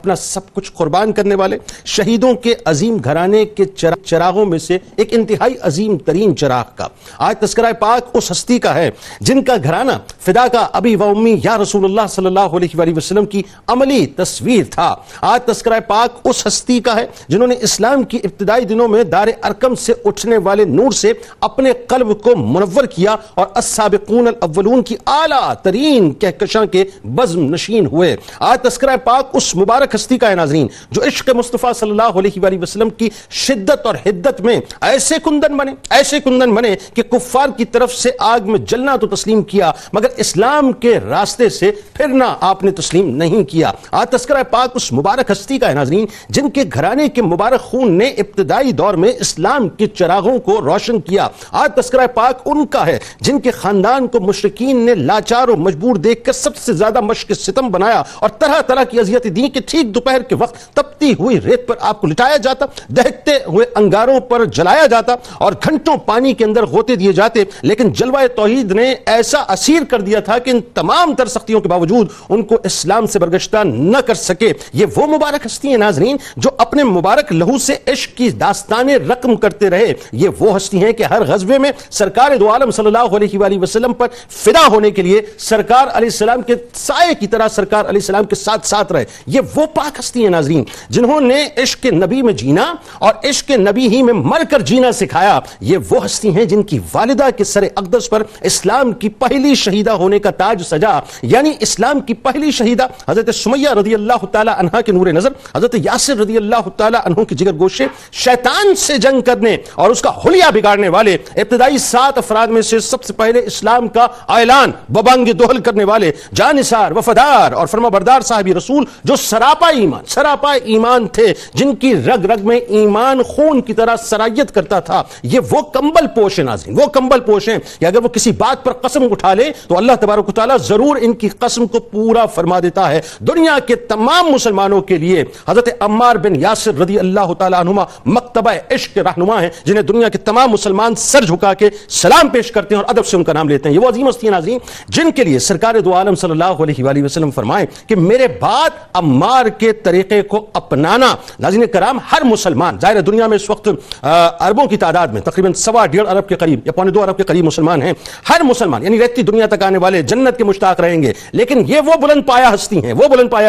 اپنا سب کچھ قربان کرنے والے شہیدوں کے عظیم گھرانے کے چراغوں میں سے ایک انتہائی عظیم ترین چراغ کا آج تذکرہ پاک اس ہستی کا ہے جن کا گھرانہ فدا کا ابی و امی یا رسول اللہ صلی اللہ علیہ وآلہ وسلم کی عملی تصویر تھا۔ آج تذکرہ پاک اس ہستی کا ہے جنہوں نے اسلام کی ابتدائی دنوں میں دار ارکم سے اٹھنے والے نور سے اپنے قلب کو منور کیا اور السابقون الاولون کی اعلیٰ ترین کہکشاں کے بزم نشین ہوئے۔ آج تذکرہ پاک اس مبارک ہستی کا ہے ناظرین جو عشق مصطفیٰ صلی اللہ علیہ وآلہ وسلم کی شدت اور حدت میں ایسے کندن بنے کہ کفار کی طرف سے آگ میں جلنا تو تسلیم کیا مگر اسلام کے راستے سے پھرنا آپ نے تسلیم نہیں کیا۔ آج تذکرہ پاک اس مبارک ہستی کا ہے ناظرین جن کے گھرانے کے مبارک خون نے ابتدائی دور میں اسلام کے چراغوں کو روشن کیا۔ آج تذکرہ پاک ان کا ہے جن کے خاندان کو مشرکین نے لاچار و مجبور دیکھ کر سب سے زیادہ مشق ستم بنایا اور طرح طرح کی اذیت دی کہ ٹھیک دوپہر کے وقت تپتی ہوئی ریت پر آپ کو لٹایا جاتا، دہکتے ہوئے انگاروں پر جلایا جاتا اور گھنٹوں پانی کے اندر غوطے دیے جاتے، لیکن جلوہ توحید نے ایسا اسیر کر دیا تھا کہ ان تمام تر سختیوں کے باوجود ان کو اسلام سے برگشتہ نہ کر سکے۔ یہ وہ مبارک ہستی ہیں ناظرین جو اپنے مبارک لہو سے عشق کی داستانیں رقم کرتے رہے۔ یہ وہ ہستی ہیں کہ ہر غزوے میں سرکار دو عالم صلی اللہ علیہ وآلہ وسلم پر فدا ہونے کے لیے سرکار علیہ السلام کے سائے کی طرح سرکار علیہ السلام کے ساتھ ساتھ رہے۔ یہ وہ پاک ہستی ہیں ناظرین جنہوں نے عشق نبی میں جینا اور عشق نبی ہی میں مر کر جینا سکھایا۔ یہ وہ ہستی ہیں جن کی والدہ کے سر اقدس پر اسلام کی پہلی شہیدہ ہونے کا تاج سجا، یعنی اسلام کی پہلی شہیدہ حضرت سمیہ رضی اللہ تعالی عنہا کے نور نظر، حضرت یاسر رضی اللہ تعالی عنہ کے جگر گوشے، شیطان سے جنگ کرنے اور اس کا حلیہ بگاڑنے والے ابتدائی 7 افراد میں سے سب سے پہلے اسلام کا اعلان ببانگ دوہل کرنے والے جانثار وفادار اور فرمانبردار صاحب رسول جو سراپا ایمان تھے، جن کی رگ رگ میں ایمان خون کی طرح سرایت کرتا تھا۔ یہ وہ کمبل پوش ہیں ناظرین، وہ کمبل پوش ہیں کہ اگر وہ کسی بات پر قسم اٹھا لے تو اللہ تبارک و تعالیٰ ضرور ان کی قسم کو پورا فرما دیتا ہے۔ دنیا کے تمام مسلمانوں کے لیے حضرت عمار بن یاسر رضی اللہ تعالیٰ عنہما مکتبہ عشق کے رہنما ہیں جنہیں دنیا کے تمام مسلمان سر جھکا کے سلام پیش کرتے ہیں اور ادب سے ان کا نام لیتے ہیں۔ یہ وہ عظیم ہستی ہیں ناظرین جن کے لیے سرکار دو عالم صلی اللہ علیہ وآلہ وسلم فرمائیں کہ میرے بعد عمار کے طریقے کو اپنانا۔ ناظرین کرام، ہر مسلمان، ظاہر ہے دنیا میں اس وقت اربوں کی تعداد میں تقریباً 1.25 ارب کے قریب یا 1.25 ارب کے قریب مسلمان ہیں۔ ہر مسلمان یعنی رہتی دنیا تک آنے والے جنت کے مشتاق رہیں گے، لیکن یہ وہ بلند پایہ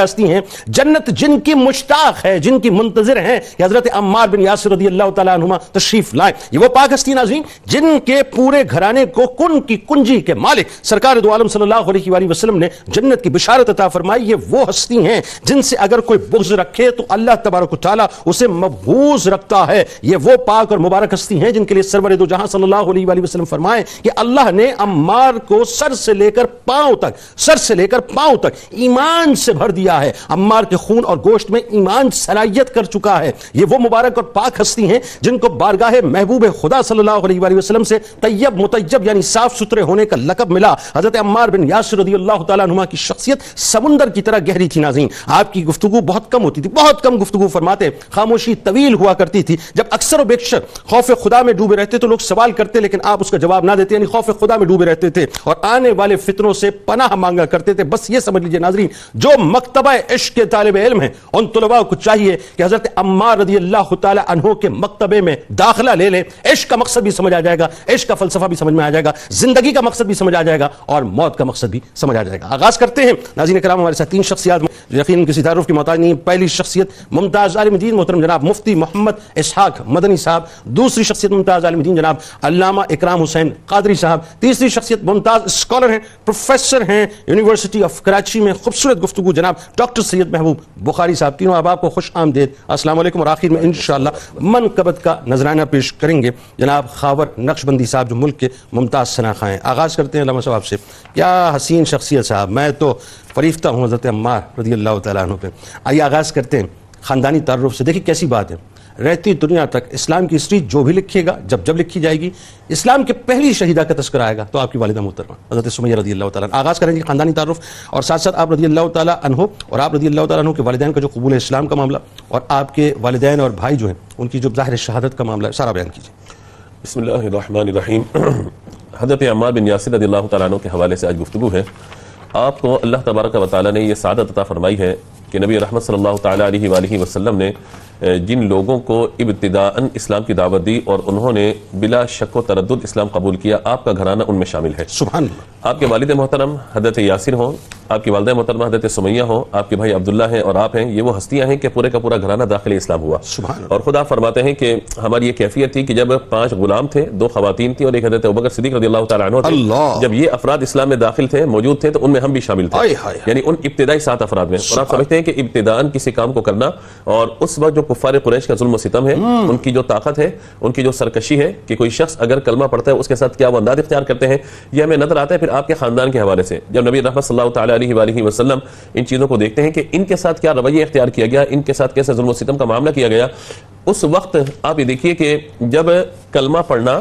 ہستی ہیں جنت جن کی مشتاق ہے، جن کی منتظر ہیں کہ حضرت عمار بن یاسر رضی اللہ تعالیٰ عنہما تشریف لائیں۔ یہ وہ پاک ہستی ناظرین جن کے پورے گھرانے کو کن کی کنجی کے مالک سرکار دو عالم صلی اللہ علیہ وآلہ وسلم نے جنت کی بشارت عطا فرمائی۔ یہ وہ ہستی ہیں جن سے اگر کوئی بغض رکھے تو اللہ تبارک و تعالیٰ اسے مبغوض رکھتا ہے۔ یہ وہ پاک اور مبارک ہستی ہیں جن کے لیے سرور دو جہاں صلی اللہ علیہ وآلہ وسلم فرمائے کہ اللہ نے عمار کو سر سے لے کر پاؤں تک ایمان سے بھر دیا ہے۔ عمار کے خون اور گوشت میں ایمان صلاحیت کر چکا ہے۔ یہ وہ مبارک اور پاک ہستی ہیں جن کو بارگاہ محبوب خدا صلی اللہ علیہ وآلہ وسلم سے طیب مطیب یعنی صاف ستھرے ہونے کا لقب ملا۔ حضرت عمار بن یاسر رضی اللہ تعالیٰ عنہ کی شخصیت سمندر کی طرح گہری تھی ناظرین۔ آپ کی گفتگو بہت کم ہوتی تھی، بہت کم گفتگو فرماتے، خاموشی طویل ہوا کرتی تھی۔ جب اکثر و بیشتر خوف خدا میں ڈوبے رہتے تو لوگ سوال کرتے لیکن آپ اس کا جواب نہ دیتے، یعنی خوف خدا میں ڈوبے رہتے تھے اور آنے والے فتنوں سے پناہ مانگا کرتے تھے۔ بس یہ سمجھ لیجئے ناظرین، جو مکتبہ عشق کے طالب علم ہیں ان طلباء کو چاہیے کہ حضرت عمار رضی اللہ تعالی عنہ کے مکتبے میں داخلہ لے لیں۔ عشق کا مقصد بھی سمجھ آ جائے گا، عشق کا فلسفہ بھی سمجھ میں آ جائے گا، زندگی کا مقصد بھی سمجھ آ جائے گا اور موت کا مقصد بھی سمجھ آ جائے گا۔ آغاز کرتے ہیں ناظرین کرام ہمارے ساتھ 3 شخصیات یقیناً کسی تعارف کی محتاج نہیں۔ پہلی شخصیت ممتاز عالم دین محترم جناب مفتی محمد اسحاق مدنی صاحب، دوسری شخصیت ممتاز عالم دین جناب علامہ اکرام حسین قادری صاحب، تیسری شخصیت ممتاز اسکالر ہیں، پروفیسر ہیں یونیورسٹی آف کراچی میں، خوبصورت گفتگو جناب ڈاکٹر سید محبوب بخاری صاحب۔ تینوں احباب کو خوش آمدید، السلام علیکم۔ اور آخر میں انشاءاللہ منقبت کا نذرانہ پیش کریں گے جناب خاور نقشبندی صاحب جو ملک کے ممتاز شناخواں ہیں۔ آغاز کرتے ہیں علامہ صاحب سے۔ کیا حسین شخصیت صاحب، میں تو فریفتہ ہوں حضرت عمار رضی اللہ تعالیٰ عنہ پہ۔ آئیے آغاز کرتے ہیں خاندانی تعارف سے۔ دیکھیں کیسی بات ہے، رہتی دنیا تک اسلام کی ہسٹری جو بھی لکھے گا، جب لکھی جائے گی، اسلام کے پہلی شہیدہ کا تذکرہ آئے گا تو آپ کی والدہ محترمہ حضرت سمیہ رضی اللہ تعالیٰ عنہ۔ آغاز کریں گے خاندانی تعارف اور ساتھ ساتھ آپ رضی اللہ تعالیٰ عنہ اور آپ رضی اللہ تعالیٰ عنہ کے والدین کا جو قبول اسلام کا معاملہ اور آپ کے والدین اور بھائی جو ہیں ان کی جو ظاہر شہادت کا معاملہ ہے، سارا بیان کیجیے۔ بسم اللہ الرحمن الرحیم۔ حضرت عمار بن یاسر رضی اللہ تعالیٰ عنہ کے حوالے سے آج گفتگو ہے۔ آپ کو اللہ تبارک و تعالیٰ نے یہ سعادت عطا فرمائی ہے کہ نبی رحمت صلی اللہ تعالی علیہ وآلہ وسلم نے جن لوگوں کو ابتداءً اسلام کی دعوت دی اور انہوں نے بلا شک و تردد اسلام قبول کیا، آپ کا گھرانہ ان میں شامل ہے. سبحان اللہ. آپ کے والد محترم حضرت یاسر ہوں، آپ کی والدہ محترمہ حضرت سمیہ ہوں، آپ کے بھائی عبداللہ ہیں اور آپ ہیں، یہ وہ ہستیاں ہیں کہ پورے کا پورا گھرانہ داخل اسلام ہوا. سبحان اور خدا فرماتے ہیں کہ ہماری یہ کیفیت تھی کہ جب 5 غلام تھے، 2 خواتین تھیں اور ایک حضرت ابوبکر صدیق رضی اللہ تعالیٰ عنہ تھے. جب یہ افراد اسلام میں داخل تھے، موجود تھے، تو ان میں ہم بھی شامل تھے، یعنی ان ابتدائی 7 افراد میں. اور آپ سمجھتے ہیں کہ ابتداءً کسی کام کو کرنا، اور اس وقت جو کفار قریش کا ظلم و ستم ہے، ان کی جو طاقت ہے، ان کی جو سرکشی ہے کہ کوئی شخص اگر کلمہ پڑھتا ہے اس کے ساتھ کیا وہ انداز اختیار کرتے ہیں، یہ ہمیں نظر آتا ہے پھر آپ کے خاندان کے حوالے سے. جب نبی رحمت صلی اللہ تعالی علیہ وآلہ وسلم ان چیزوں کو دیکھتے ہیں کہ ان کے ساتھ کیا رویہ اختیار کیا گیا، ان کے ساتھ کیسے ظلم و ستم کا معاملہ کیا گیا، اس وقت آپ یہ دیکھیے کہ جب کلمہ پڑھنا،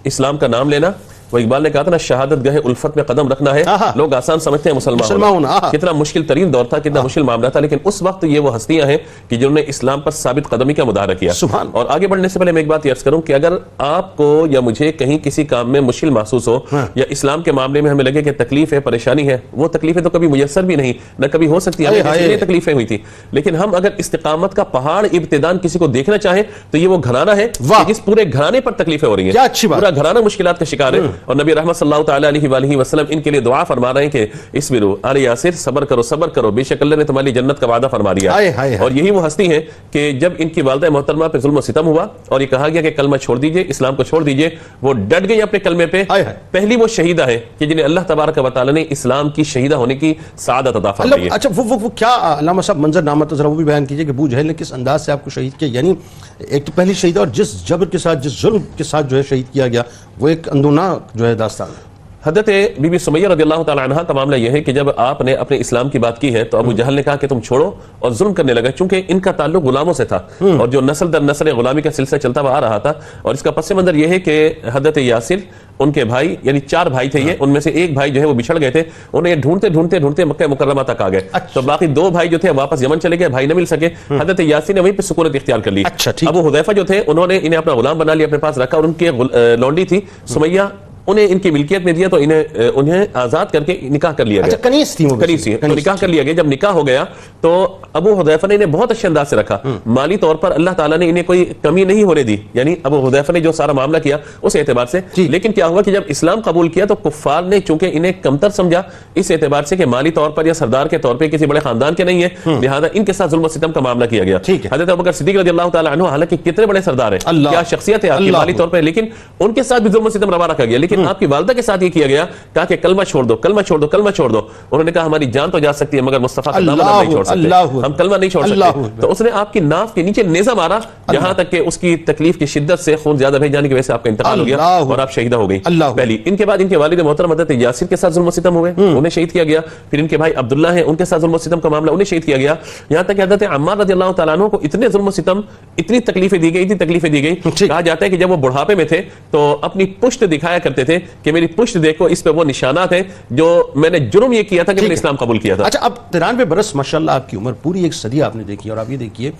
اسلام کا نام لینا، وہ اقبال نے کہا تھا نا، شہادت گاہ الفت میں قدم رکھنا ہے. لوگ آسان سمجھتے ہیں مسلمان ہونا، کتنا مشکل ترین دور تھا، کتنا مشکل معاملہ تھا، لیکن اس وقت یہ وہ ہستیاں ہیں کہ جنہوں نے اسلام پر ثابت قدمی کا مظاہرہ کیا. اور آگے بڑھنے سے پہلے میں ایک بات عرض کروں کہ اگر آپ کو یا مجھے کہیں کسی کام میں مشکل محسوس ہو یا اسلام کے معاملے میں ہمیں لگے کہ تکلیف ہے، پریشانی ہے، وہ تکلیفیں تو کبھی میسر بھی نہیں، نہ کبھی ہو سکتی ہے، تکلیفیں ہوئی تھی. لیکن ہم اگر استقامت کا پہاڑ ابتداءً کسی کو دیکھنا چاہیں تو یہ وہ گھرانہ ہے جس پورے گھرانے پر تکلیفیں ہو رہی ہیں، پورا گھرانہ مشکلات کا شکار ہے. اور نبی رحمت صلی اللہ تعالی علیہ وآلہ وسلم ان کے لیے دعا فرما رہے ہیں کہ اسبرو آل یاسر، صبر کرو صبر کرو، بے شک اللہ نے تمہاری جنت کا وعدہ فرما دیا. اور یہی وہ ہستی ہے کہ جب ان کی والدہ محترمہ پہ ظلم و ستم ہوا اور یہ کہا گیا کہ کلمہ چھوڑ دیجئے، اسلام کو چھوڑ دیجئے، وہ ڈٹ گئی اپنے کلمے پہ. پہلی وہ شہیدہ ہے کہ جنہیں اللہ تبارک و تعالی نے اسلام کی شہیدہ ہونے کی سعادت عطا فرمائی ہے. اچھا وہ کیا علامہ صاحب منظر نامہ ذرا وہ بھی بیان کیجئے کہ ابو جہل نے کس انداز سے آپ کو شہید کیا، یعنی ایک تو پہلی شہیدہ اور جس جبر کے ساتھ، جس ظلم کے ساتھ جو ہے شہید کیا گیا، وہ ایک اندوناک جو ہے داستان ہے. حضرت بی بی سمیہ رضی اللہ تعالی عنہ کا معاملہ یہ ہے کہ جب آپ نے اپنے اسلام کی بات کی ہے تو ابو جہل نے کہا کہ تم چھوڑو، اور ظلم کرنے لگا، چونکہ ان کا تعلق غلاموں سے تھا اور جو نسل در نسل غلامی کا سلسلہ چلتا ہوا آ رہا تھا. اور اس کا پس منظر یہ ہے کہ حضرت یاسر، ان کے بھائی، یعنی 4 بھائی تھے یہ، ان میں سے ایک بھائی جو ہے وہ بچھڑ گئے تھے، انہیں ڈھونڈتے ڈھونڈتے ڈھونڈتے مکہ مکرمہ تک آ گئے. تو باقی 2 بھائی جو تھے واپس یمن چلے گئے، بھائی نہ مل سکے. حضرت یاسر نے وہیں پہ سکونت اختیار کر لی. ابو حذیفہ جو تھے انہوں نے انہیں اپنا غلام بنا لیا، اپنے پاس رکھا، اور ان کی لونڈی تھی سمیہ، انہیں ان کی ملکیت میں دیا، تو انہیں آزاد کر کے نکاح کر لیا گیا. کنیز تھی وہ، تو نکاح کر لیا گیا. جب نکاح ہو گیا تو ابو حذیفہ نے انہیں بہت اچھے انداز سے رکھا، مالی طور پر اللہ تعالیٰ نے انہیں کوئی کمی نہیں ہونے دی، یعنی ابو حذیفہ نے جو سارا معاملہ کیا اس اعتبار سے. لیکن کیا ہوا کہ جب اسلام قبول کیا تو کفار نے چونکہ انہیں کمتر سمجھا اس اعتبار سے کہ مالی طور پر یا سردار کے طور پہ کسی بڑے خاندان کے نہیں ہے، لہذا ان کے ساتھ ظلم و ستم کا معاملہ کیا گیا. حضرت ابوبکر صدیق رضی اللہ تعالیٰ عنہ حالانکہ کتنے بڑے سردار ہیں، کیا شخصیت ہے آپ کی مالی طور پر، لیکن ان کے ساتھ بھی ظلم و ستم روا رکھا گیا. لیکن آپ کی والدہ کے ساتھ یہ کیا گیا، کہا کہ کلمہ چھوڑ دو، کلمہ چھوڑ دو، کلمہ چھوڑ دو. انہوں نے کہا ہماری جان تو جا سکتی ہے مگر مصطفیٰ کا دامن نہیں چھوڑ سکتے، ہم کلمہ نہیں چھوڑ سکتے. تو اس نے آپ کی ناف کے نیچے نیزہ مارا، جہاں تک کہ اس کی تکلیف کی شدت سے خون زیادہ بہہ جانے کی وجہ سے آپ کا انتقال ہو گیا اور آپ شہیدہ ہو گئی. پہلی ان کے بعد ان کے والد محترم حضرت یاسر کے ساتھ ظلم و ستم ہوئے، انہیں شہید کیا گیا. پھر ان کے بھائی عبداللہ ہیں، ان کے ساتھ ظلم و ستم کا معاملہ، انہیں شہید کیا گیا. یہاں تک کہ حضرت عمار رضی اللہ تعالیٰ عنہ کو اتنے ظلم و ستم، اتنی تکلیفیں دی گئی، اتنی تکلیفیں دی گئی. کہا جاتا ہے کہ جب وہ بڑھاپے میں تھے تو اپنی پشت دکھایا کرتے تھے کہ میری پشت دیکھو، اس پہ وہ نشانات ہیں جو میں نے جرم یہ کیا تھا کہ میں نے اسلام قبول کیا تھا. اچھا، اب 93 برس ماشاءاللہ آپ کی عمر، پوری ایک صدی آپ نے دیکھی، اور آپ یہ دیکھیے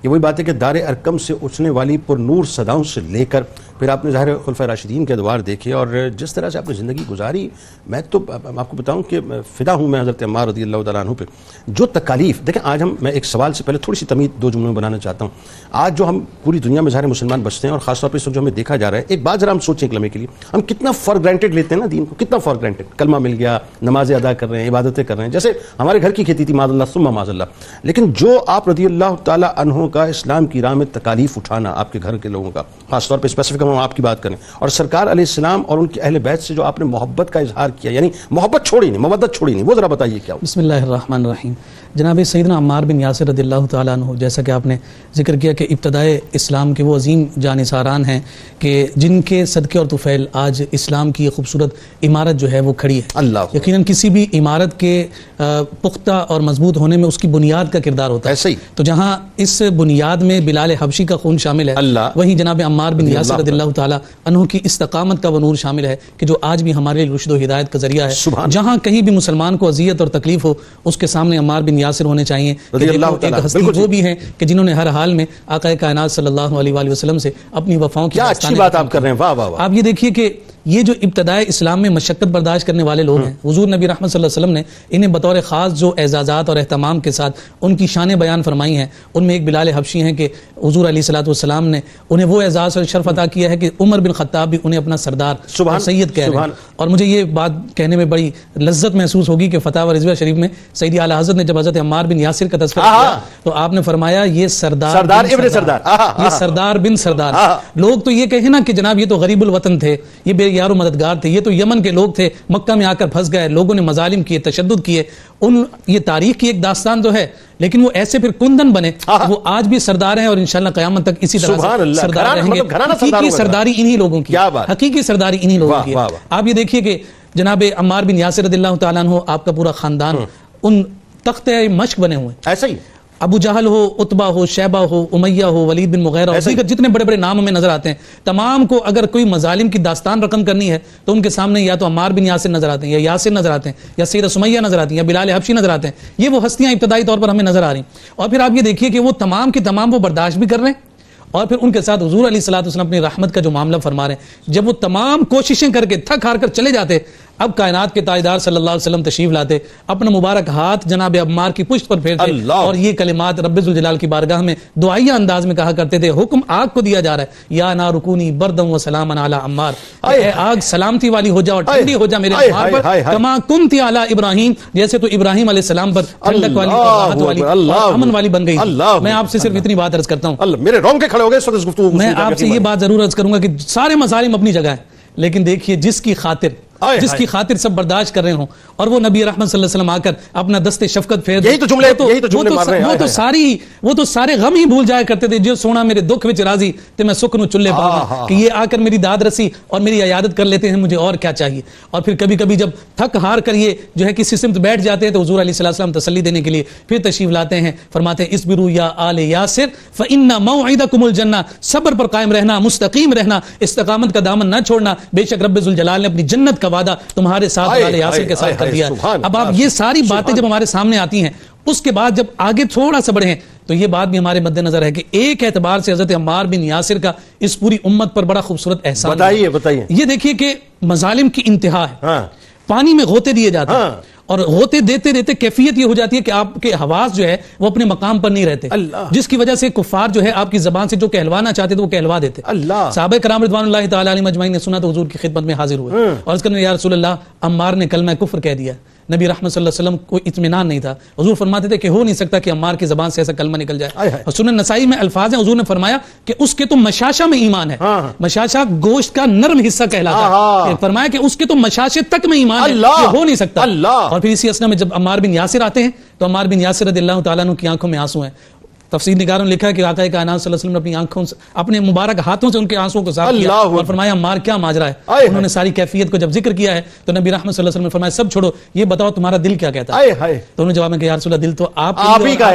یہ وہی بات ہے کہ دار ارکم سے اٹھنے والی پر نور صداؤں سے لے کر پھر آپ نے ظاہر خلفائے راشدین کے ادوار دیکھے، اور جس طرح سے آپ نے زندگی گزاری، میں تو آپ کو بتاؤں کہ فدا ہوں میں حضرت عمار رضی اللہ تعالیٰ عنہ پہ. جو تکالیف دیکھیں، آج میں ایک سوال سے پہلے تھوڑی سی تمہید 2 جملوں میں بنانا چاہتا ہوں. آج جو ہم پوری دنیا میں ظاہر مسلمان بستے ہیں، اور خاص طور پہ اس وقت جو ہمیں دیکھا جا رہا ہے، ایک بات ذرا ہم سوچیں ایک لمحے کے لیے، ہم کتنا فار گرانٹیڈ لیتے ہیں نا دین کو، کتنا فار گرانٹیڈ. کلمہ مل گیا، نمازیں ادا کر رہے ہیں، عبادتیں کر رہے ہیں، جیسے ہمارے گھر کی کھیتی تھی، معاذ اللہ ثم معاذ اللہ. لیکن جو آپ رضی اللہ تعالیٰ عنہ کا اسلام کی راہ میں تکالیف اٹھانا، آپ کے گھر کے لوگوں کا، خاص طور پہ اسپیسیفک ہم آپ کی بات کریں، اور سرکار علیہ السلام اور ان کے اہل بیت سے جو آپ نے محبت کا اظہار کیا، یعنی محبت چھوڑی نہیں، مودت چھوڑی نہیں، وہ ذرا بتائیے کیا. بسم اللہ الرحمن الرحیم. جناب سیدنا عمار بن یاسر رضی اللہ تعالیٰ عنہ، جیسا کہ آپ نے ذکر کیا کہ ابتدائے اسلام کے وہ عظیم جانثاران ہیں کہ جن کے صدقے اور طفیل آج اسلام کی خوبصورت عمارت جو ہے وہ کھڑی ہے. اللہ یقیناً کسی بھی عمارت کے پختہ اور مضبوط ہونے میں اس کی بنیاد کا کردار ہوتا ہے. ایسے ہی تو جہاں اس بنیاد میں بلال حبشی کا خون شامل ہے، وہیں جناب عمار بن یاسر رضی اللہ تعالیٰ عنہ کی استقامت کا وہ نور شامل ہے کہ جو آج بھی ہمارے رشد و ہدایت کا ذریعہ ہے. جہاں کہیں بھی مسلمان کو اذیت اور تکلیف ہو، اس کے سامنے عمار بن یاسر ہونے چاہیے. ایک ہستی وہ بھی ہیں کہ جنہوں نے ہر حال میں آقا کائنات صلی اللہ علیہ وآلہ وسلم سے اپنی وفاؤں کی. کیا اچھی بات آپ کر رہے ہیں، واہ واہ واہ. آپ یہ دیکھیے کہ یہ جو ابتدائے اسلام میں مشقت برداشت کرنے والے لوگ ہیں، حضور نبی رحمت صلی اللہ علیہ وسلم نے انہیں بطور خاص جو اعزازات اور اہتمام کے ساتھ ان کی شانیں بیان فرمائی ہیں، ان میں ایک بلال حبشی ہیں کہ حضور علیہ الصلوۃ والسلام نے انہیں وہ اعزاز اور شرف عطا کیا ہے کہ عمر بن خطاب بھی انہیں اپنا سردار اور سید کہہ رہے ہیں۔ اور مجھے یہ بات کہنے میں بڑی لذت محسوس ہوگی کہ فتاوی رضویہ شریف میں سیدی اعلیٰ حضرت نے جب حضرت عمار بن یاسر کا تذکرہ کیا تو آپ نے فرمایا یہ سردار ابن سردار، یہ سردار بن سردار۔ لوگ تو یہ کہیں نا کہ جناب یہ تو غریب الوطن تھے، یہ بے یار و مددگار تھے، یہ تو یمن کے لوگ تھے، مکہ میں آ کر پھنس گئے، لوگوں نے مظالم کیے، تشدد کیے، یہ تاریخ کی ایک داستان تو ہے، لیکن وہ ایسے پھر کندن بنے، وہ آج بھی سردار ہیں اور انشاءاللہ قیامت تک اسی طرح سردار رہیں گے۔ حقیقی سرداری انہی لوگوں کی، حقیقی سرداری انہی لوگوں کی۔ آپ یہ دیکھیے کہ جناب عمار بن یاسر رضی اللہ تعالیٰ عنہ، آپ کا پورا خاندان ان تخت مشق بنے ہوئے ہیں، ایسا ہی ابو جہل ہو، عتبہ ہو، شیبہ ہو، امیہ ہو، ولید بن مغیرہ ہو، دیگر جتنے بڑے بڑے نام ہمیں نظر آتے ہیں، تمام کو اگر کوئی مظالم کی داستان رقم کرنی ہے تو ان کے سامنے یا تو عمار بن یاسر نظر آتے ہیں، یا یاسر نظر آتے ہیں، یا سیدہ سمیہ نظر آتی ہیں، یا بلال حبشی نظر آتے ہیں۔ یہ وہ ہستیاں ابتدائی طور پر ہمیں نظر آ رہی ہیں۔ اور پھر آپ یہ دیکھیے کہ وہ تمام کی تمام وہ برداشت بھی کر رہے ہیں، اور پھر ان کے ساتھ حضور علیہ الصلوۃ والسلام اپنی رحمت کا جو معاملہ فرما رہے ہیں۔ جب وہ تمام کوششیں کر کے تھک ہار کر چلے جاتے، اب کائنات کے تاجدار صلی اللہ علیہ وسلم تشریف لاتے، اپنا مبارک ہاتھ جناب عمار کی پشت پر پھیرتے اور یہ کلمات رب ذوالجلال کی بارگاہ میں دعائیہ انداز میں کہا کرتے تھے۔ حکم آگ کو دیا جا رہا ہے، یا نار کونی بردم و سلاما علی عمار، اے آگ سلامتی والی ہو جا اور ٹھنڈی ہو جا میرے عمار پر، کما کنتی علی ابراہیم، جیسے تو ابراہیم علیہ السلام پر ٹھنڈک والی، راحت والی اور امن والی بن گئی۔ میں آپ سے صرف اتنی بات عرض کرتا ہوں، میرے رونگٹے کھڑے ہو گئے اس وقت گفتگو۔ میں آپ سے یہ بات ضرور عرض کروں گا کہ سارے مظالم اپنی جگہ ہیں، لیکن دیکھیے جس کی خاطر سب برداشت کر رہے ہوں اور وہ نبی رحمت صلی اللہ علیہ وسلم آ کر اپنا دست شفقت پھیر دے، وہ تو سارے غم ہی بھول جایا کرتے تھے۔ جو سونا میرے دکھ وچ راضی تے میں سکھ نو چلے پاواں، کہ یہ آ کر میری داد رسی اور میری عیادت کر لیتے ہیں، مجھے اور کیا چاہیے۔ اور پھر کبھی کبھی جب تھک ہار کر یہ جو ہے کسی سمت بیٹھ جاتے ہیں تو حضور علیہ السلام تسلی دینے کے لیے پھر تشریف لاتے ہیں، فرماتے ہیں اصبروا یا آل یاسر فإن موعدکم الجنہ، صبر پر قائم رہنا، مستقیم رہنا، استقامت کا دامن نہ چھوڑنا، بے شک رب ذوالجلال نے اپنی جنت کا وعدہ تمہارے ساتھ آل یاسر کے ساتھ کر دیا۔ اب آپ یہ ساری باتیں جب ہمارے سامنے آتی ہیں، اس کے بعد جب آگے تھوڑا سا بڑھیں تو یہ بات بھی ہمارے مد نظر ہے کہ ایک اعتبار سے حضرت عمار بن یاسر کا اس پوری امت پر بڑا خوبصورت احسان ہے۔ بتائیے یہ دیکھیے کہ مظالم کی انتہا ہے، پانی میں غوطے دیے جاتے ہیں اور غوطے دیتے دیتے کیفیت یہ ہو جاتی ہے کہ آپ کے حواس جو ہے وہ اپنے مقام پر نہیں رہتے، جس کی وجہ سے کفار جو ہے آپ کی زبان سے جو کہلوانا چاہتے تھے وہ کہلوا دیتے۔ صحابہ کرام رضوان اللہ تعالی علیہم اجمعین نے سنا تو حضور کی خدمت میں حاضر ہوئے اور اس کہنے یا رسول اللہ عمار نے کلمہ کفر کہہ دیا۔ نبی رحمت صلی اللہ علیہ وسلم کو اطمینان نہیں تھا، حضور فرماتے تھے کہ ہو نہیں سکتا کہ عمار کی زبان سے ایسا کلمہ نکل جائے۔ اور سنن نسائی میں الفاظ ہیں، حضور نے فرمایا کہ اس کے تو مشاشہ میں ایمان ہے، مشاشہ گوشت کا نرم حصہ کہلاتا ہے، فرمایا کہ اس کے تو مشاشے تک میں ایمان ہے، یہ ہو نہیں سکتا۔ اور پھر اسی اسنا میں جب عمار بن یاسر آتے ہیں تو عمار بن یاسر رضی اللہ تعالیٰ عنہ کی آنکھوں میں آنسو ہیں۔ تفسیر نگاروں نے لکھا ہے کہ آقا کائنات صلی اللہ علیہ وسلم نے اپنی آنکھوں سے، اپنے مبارک ہاتھوں سے ان کے آنسوؤں کو صاف کیا اور فرمایا عمار کیا ماجرا ہے۔ انہوں نے ساری کیفیت کو جب ذکر کیا ہے تو نبی رحمت صلی اللہ علیہ وسلم نے فرمایا سب چھوڑو، یہ بتاؤ تمہارا دل کیا کہتا ہے۔ تو انہوں نے جواب میں کہا یا رسول اللہ دل تو آپ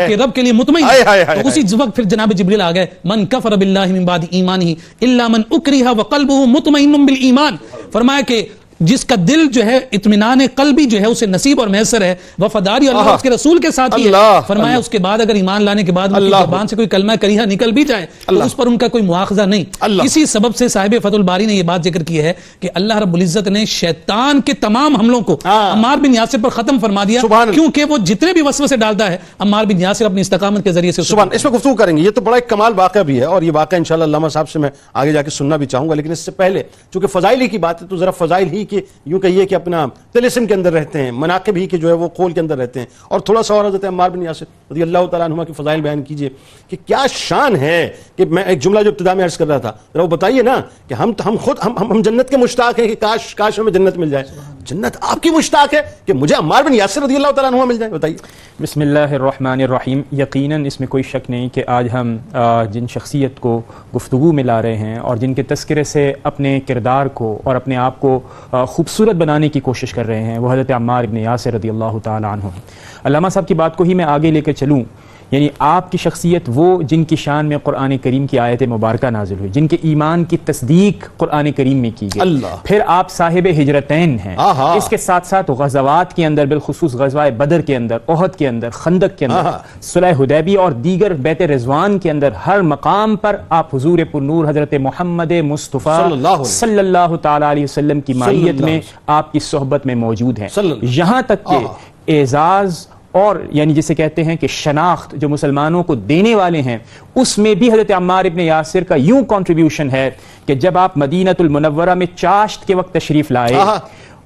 کے رب کے لیے مطمئن ہے۔ تو اسی وقت پھر جناب جبریل آ گئے، من کفر باللہ من بعد ایمانہ الا من اکرہ وقلبہ مطمئن بالایمان، فرمایا کہ جس کا دل جو ہے اطمینان قلبی جو ہے اسے نصیب اور میسر ہے، وفاداری اللہ اس کے رسول کے ساتھ ہی ہے۔ فرمایا اس کے بعد اگر ایمان لانے کے بعد ان کی زبان سے کوئی کلمہ کریہ نکل بھی جائے تو اس پر ان کا کوئی مواخذہ نہیں۔ اسی سبب سے صاحب فتح الباری نے یہ بات ذکر کی ہے کہ اللہ رب العزت نے شیطان کے تمام حملوں کو عمار بن یاسر پر ختم فرما دیا، کیونکہ وہ جتنے بھی وسوسے ڈالتا ہے عمار بن یاسر اپنی استقامت کے ذریعے سے۔ اس میں گفتگو کریں گے، یہ تو بڑا ایک کمال واقعہ بھی ہے اور یہ واقعہ انشاءاللہ علامہ صاحب سے میں آگے جا کے سننا بھی چاہوں گا، لیکن اس سے پہلے چونکہ فضائل ہی کی بات ہے تو ذرا فضائل ہی کی یوں کہیے کہ اپنا طلسم کے اندر رہتے ہیں، مناقب ہی کے جو ہے وہ قول کے اندر رہتے ہیں، اور تھوڑا سا اور حضرت عمار بن یاسر رضی اللہ تعالیٰ عنہما کی فضائل بیان کیجئے کہ کیا شان ہے۔ کہ میں ایک جملہ جو ابتدا میں عرض کر رہا تھا ذرا وہ بتائیے نا کہ ہم خود ہم جنت کے مشتاق ہیں کہ کاش ہمیں جنت مل جائے، جنت آپ کی مشتاق ہے کہ مجھے عمار بن یاسر رضی اللہ تعالیٰ عنہما مل جائے، بتائیے۔ بسم اللہ الرحمن الرحیم۔ یقیناً اس میں کوئی شک نہیں کہ آج ہم جن شخصیت کو گفتگو میں لا رہے ہیں اور جن کے تذکرے سے اپنے کردار کو اور اپنے آپ کو خوبصورت بنانے کی کوشش کر رہے ہیں وہ حضرت عمار بن یاسر رضی اللہ تعالیٰ عنہ۔ علامہ صاحب کی بات کو ہی میں آگے لے کے چلوں یعنی آپ کی شخصیت وہ جن کی شان میں قرآن کریم کی آیت مبارکہ نازل ہوئی، جن کے ایمان کی تصدیق قرآن کریم میں کی گئی، پھر آپ صاحب ہجرتین ہیں، اس کے ساتھ ساتھ غزوات کے اندر، بالخصوص غزوہ بدر کے اندر، احد کے اندر، خندق کے اندر، صلح حدیبیہ اور دیگر بیت رضوان کے اندر ہر مقام پر آپ حضور پر نور حضرت محمد مصطفیٰ صلی اللہ تعالی علیہ وسلم کی معیت میں، آپ کی صحبت میں موجود ہیں، یہاں تک کہ اعزاز اور یعنی جسے کہتے ہیں کہ شناخت جو مسلمانوں کو دینے والے ہیں، اس میں بھی حضرت عمار ابن یاسر کا یوں کنٹریبیوشن ہے کہ جب آپ مدینہ المنورہ میں چاشت کے وقت تشریف لائے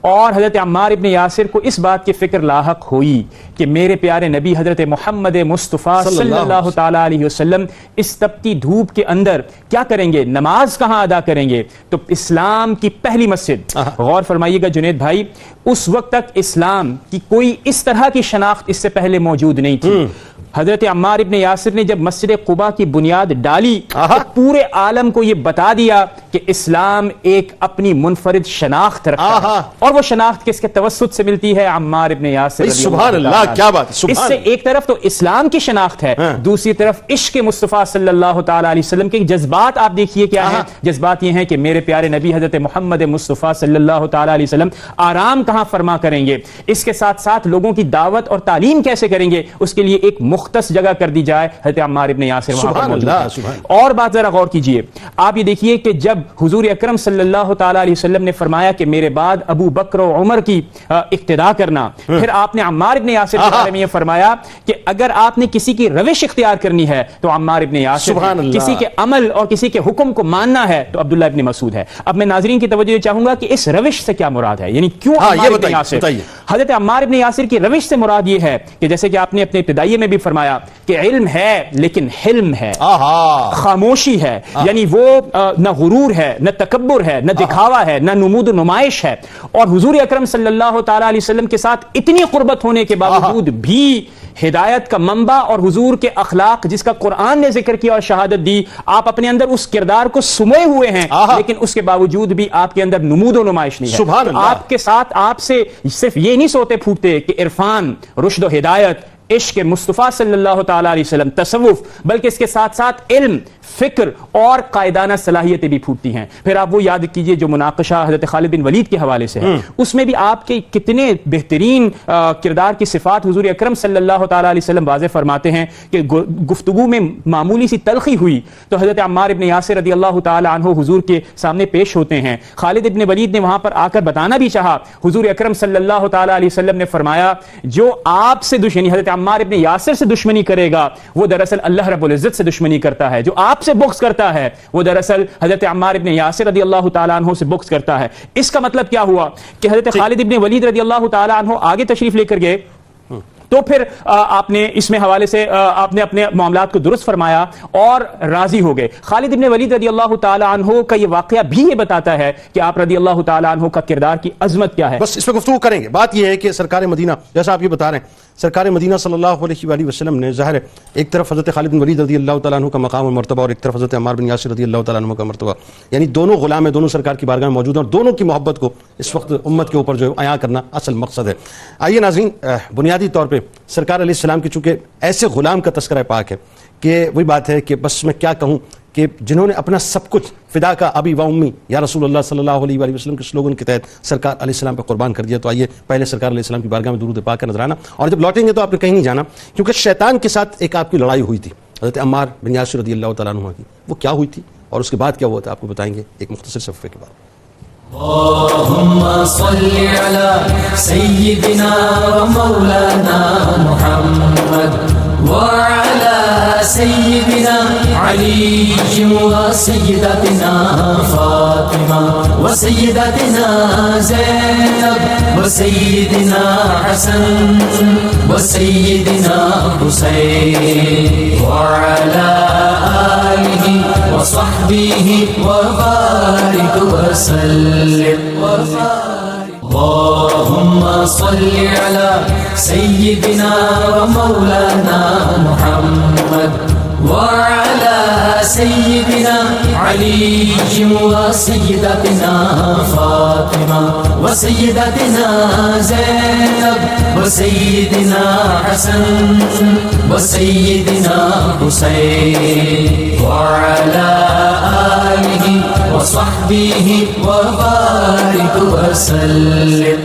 اور حضرت عمار ابن یاسر کو اس بات کی فکر لاحق ہوئی کہ میرے پیارے نبی حضرت محمد مصطفیٰ صلی اللہ تعالی علیہ وسلم اس تپتی دھوپ کے اندر کیا کریں گے، نماز کہاں ادا کریں گے، تو اسلام کی پہلی مسجد، غور فرمائیے گا جنید بھائی، اس وقت تک اسلام کی کوئی اس طرح کی شناخت اس سے پہلے موجود نہیں تھی۔ حضرت عمار ابن یاسر نے جب مسجد قباء کی بنیاد ڈالی تو پورے عالم کو یہ بتا دیا کہ اسلام ایک اپنی منفرد شناخت رکھتا ہے، اور وہ شناخت کس کے توسط سے ملتی ہے، عمار ابن یاسر۔ سبحان اللہ، کیا بات، اس سے ایک طرف تو اسلام کی شناخت ہے، دوسری طرف عشق مصطفیٰ صلی اللہ تعالی علیہ وسلم کے جذبات آپ دیکھیے کیا ہیں، جذبات یہ ہیں کہ میرے پیارے نبی حضرت محمد مصطفیٰ صلی اللہ تعالی علیہ وسلم آرام کہاں فرما کریں گے، اس کے ساتھ ساتھ لوگوں کی دعوت اور تعلیم کیسے کریں گے، اس کے لیے ایک مختص جگہ کر دی جائے، حضرت عمار ابن یاسر وہاں پر موجود ہے۔ اور بات ذرا غور کیجئے، آپ یہ دیکھیے کہ جب حضور اکرم صلی اللہ تعالی علیہ وسلم نے فرمایا کہ میرے بعد ابو بکر و عمر کی اقتداء کرنا، پھر آپ نے عمار ابن یاسر کے بارے میں یہ فرمایا کہ اگر آپ نے کسی کی روش اختیار کرنی ہے تو عمار ابن یاسر ہے، کسی کے عمل اور کسی کے حکم کو ماننا ہے تو عبداللہ ابن مسعود ہے۔ اب میں ناظرین کی توجہ چاہوں گا کہ اس روش سے کیا مراد ہے، یعنی کیوں عمار ابن یاسر؟ حضرت عمار ابن یاسر کی روش سے مراد یہ ہے کہ جیسے کہ آپ نے اپنے ابتدائیے میں بھی فرمایا کہ علم ہے لیکن حلم ہے، خاموشی ہے، یعنی وہ نہ غرور ہے، نہ تکبر ہے، نہ دکھاوا ہے، نہ نمود و نمائش ہے، اور حضور اکرم صلی اللہ تعالی علیہ وسلم کے ساتھ اتنی قربت ہونے کے باوجود بھی ہدایت کا منبع اور حضور کے اخلاق جس کا قرآن نے ذکر کیا اور شہادت دی، آپ اپنے اندر اس کردار کو سموئے ہوئے ہیں، لیکن اس کے باوجود بھی آپ کے اندر نمود و نمائش نہیں ہے۔ آپ کے ساتھ آپ سے صرف یہ نہیں سوتے پھوٹتے کہ عرفان، رشد و ہدایت، عشق مصطفیٰ صلی اللہ تعالی علیہ وسلم، تصوف، بلکہ اس کے ساتھ ساتھ علم، فکر اور قائدانہ صلاحیتیں بھی پھوٹتی ہیں۔ پھر آپ وہ یاد کیجئے جو مناقشہ حضرت خالد بن ولید کے حوالے سے ہے، اس میں بھی آپ کے کتنے بہترین کردار کی صفات حضور اکرم صلی اللہ تعالی علیہ وسلم واضح فرماتے ہیں کہ گفتگو میں معمولی سی تلخی ہوئی تو حضرت عمار ابن یاسر رضی اللہ تعالی عنہ حضور کے سامنے پیش ہوتے ہیں۔ خالد ابن ولید نے وہاں پر آ کر بتانا بھی چاہا، حضور اکرم صلی اللہ تعالی علیہ وسلم نے فرمایا جو آپ سے دشمنی، حضرت عمار ابن یاسر سے دشمنی کرے گا وہ دراصل اللہ رب العزت سے دشمنی کرتا ہے، جو آپ سے بغض کرتا ہے وہ دراصل حضرت عمار ابن یاسر رضی اللہ تعالی عنہ سے بغض کرتا ہے۔ اس کا مطلب کیا ہوا کہ حضرت خالد ابن ولید رضی اللہ تعالی عنہ آگے تشریف لے کر گئے تو پھر آپ نے اس میں حوالے سے آپ نے اپنے معاملات کو درست فرمایا اور راضی ہو گئے۔ خالد ابن ولید رضی اللہ تعالی عنہ کا یہ واقعہ بھی یہ بتاتا ہے کہ آپ رضی اللہ تعالی عنہ کا کردار کی عظمت کیا ہے۔ بس اس پہ گفتگو کریں گے۔ بات یہ ہے کہ سرکار مدینہ، جیسا آپ یہ بتا رہے ہیں، سرکار مدینہ صلی اللہ علیہ وآلہ وسلم نے ظاہر ہے ایک طرف حضرت خالد بن ولید رضی اللہ تعالیٰ عنہ کا مقام اور مرتبہ اور ایک طرف حضرت عمار بن یاسر رضی اللہ تعالیٰ عنہ کا مرتبہ، یعنی دونوں غلام ہیں، دونوں سرکار کی بارگاہ میں موجود ہیں اور دونوں کی محبت کو اس وقت امت کے اوپر جو ہے عیاں کرنا اصل مقصد ہے۔ آئیے ناظرین، بنیادی طور پہ سرکار علیہ السلام کی چونکہ ایسے غلام کا تذکرہ پاک ہے کہ وہی بات ہے کہ بس میں کیا کہوں کہ جنہوں نے اپنا سب کچھ فدا کا ابی و امی یا رسول اللہ صلی اللہ علیہ وآلہ وسلم کے سلوگن کے تحت سرکار علیہ السلام پہ قربان کر دیا۔ تو آئیے پہلے سرکار علیہ السلام کی بارگاہ میں درود پاک کا نذرانہ، اور جب لوٹیں گے تو آپ نے کہیں نہیں جانا کیونکہ شیطان کے ساتھ ایک آپ کی لڑائی ہوئی تھی حضرت عمار بن یاسر رضی اللہ تعالیٰ عنہ کی، وہ کیا ہوئی تھی اور اس کے بعد کیا ہوا تھا آپ کو بتائیں گے ایک مختصر صفحے کے بعد۔ اللهم صل على سيدنا ومولانا محمد وعلى سيدنا علي وسيدتنا فاطمة وسيدتنا زينب وسيدنا حسن وسيدنا حسين وعلى آله وصحبه وبارك وسلم اللهم صل على سيدنا ومولانا محمد وعلى سيدنا علي وسيدتنا فاطمة وسيدتنا زينب وسيدنا حسن وسيدنا حسين وعلى آله وصحبه وبارك وسلم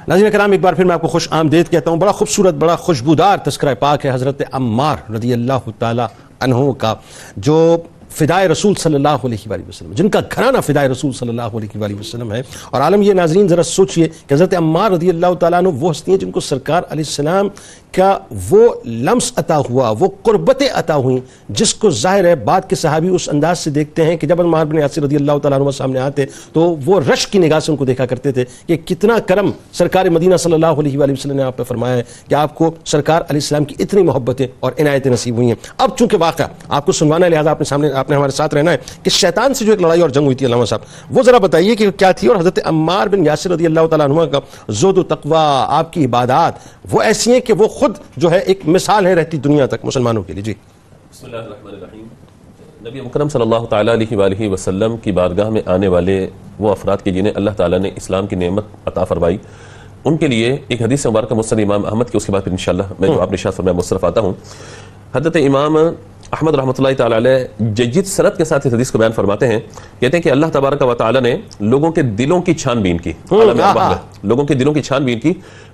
ناظرین کرام، ایک بار پھر میں آپ کو خوش آمدید کہتا ہوں. بڑا خوبصورت، بڑا خوشبودار تذکرہ پاک ہے حضرت عمار رضی اللہ تعالی عنہ کا، جو فدائے رسول صلی اللہ علیہ وآلہ وسلم، جن کا گھرانہ فدائے رسول صلی اللہ علیہ وآلہ وسلم ہے. اور عالم یہ ناظرین ذرا سوچئے کہ حضرت عمار رضی اللہ تعالیٰ عنہ وہ ہستی ہیں جن کو سرکار علیہ السلام کا وہ لمس عطا ہوا، وہ قربتیں عطا ہوئیں، جس کو ظاہر ہے بعد کے صحابی اس انداز سے دیکھتے ہیں کہ جب عمار بن یاسر رضی اللہ تعالیٰ عنہ سامنے آتے تو وہ رشک کی نگاہ سے ان کو دیکھا کرتے تھے کہ کتنا کرم سرکار مدینہ صلی اللہ علیہ وآلہ وسلم نے آپ پہ فرمایا ہے کہ آپ کو سرکار علیہ السلام کی اتنی محبتیں اور عنایتیں نصیب ہوئی ہیں. اب چونکہ واقعہ آپ کو سنوانا ہے، لہٰذا آپ نے ہمارے ساتھ رہنا ہے کہ شیطان سے جو ایک لڑائی اور جنگ ہوئی تھی علامہ صاحب، وہ ذرا بتائیے کہ کیا تھی. اور حضرت عمار بن یاسر رضی اللہ تعالیٰ عنہ کا زہد و تقویٰ، آپ کی عبادات وہ ایسی ہیں کہ وہ خود جو ہے ایک مثال ہے رہتی دنیا تک مسلمانوں کے لیے. جی بسم اللہ الرحمن الرحیم. نبی مکرم صلی اللہ تعالیٰ علیہ وآلہ وسلم کی بارگاہ میں آنے والے وہ افراد کے جنہیں اللہ تعالیٰ نے اسلام کی نعمت عطا فرمائی، ان کے لیے ایک حدیث مبارکہ مسند امام احمد کی، اس کے بعد پھر انشاءاللہ میں جو آپ نے ارشاد فرمایا مصرف آتا ہوں. حضرت امام احمد رحمۃ اللہ تعالیٰ علیہ جید سند کے ساتھ اس حدیث کو بیان فرماتے ہیں، کہتے ہیں کہ اللہ تبارک و تعالیٰ نے لوگوں کے دلوں کی چھان بین کی، لوگوں کے دلوں کی چھان بین کی،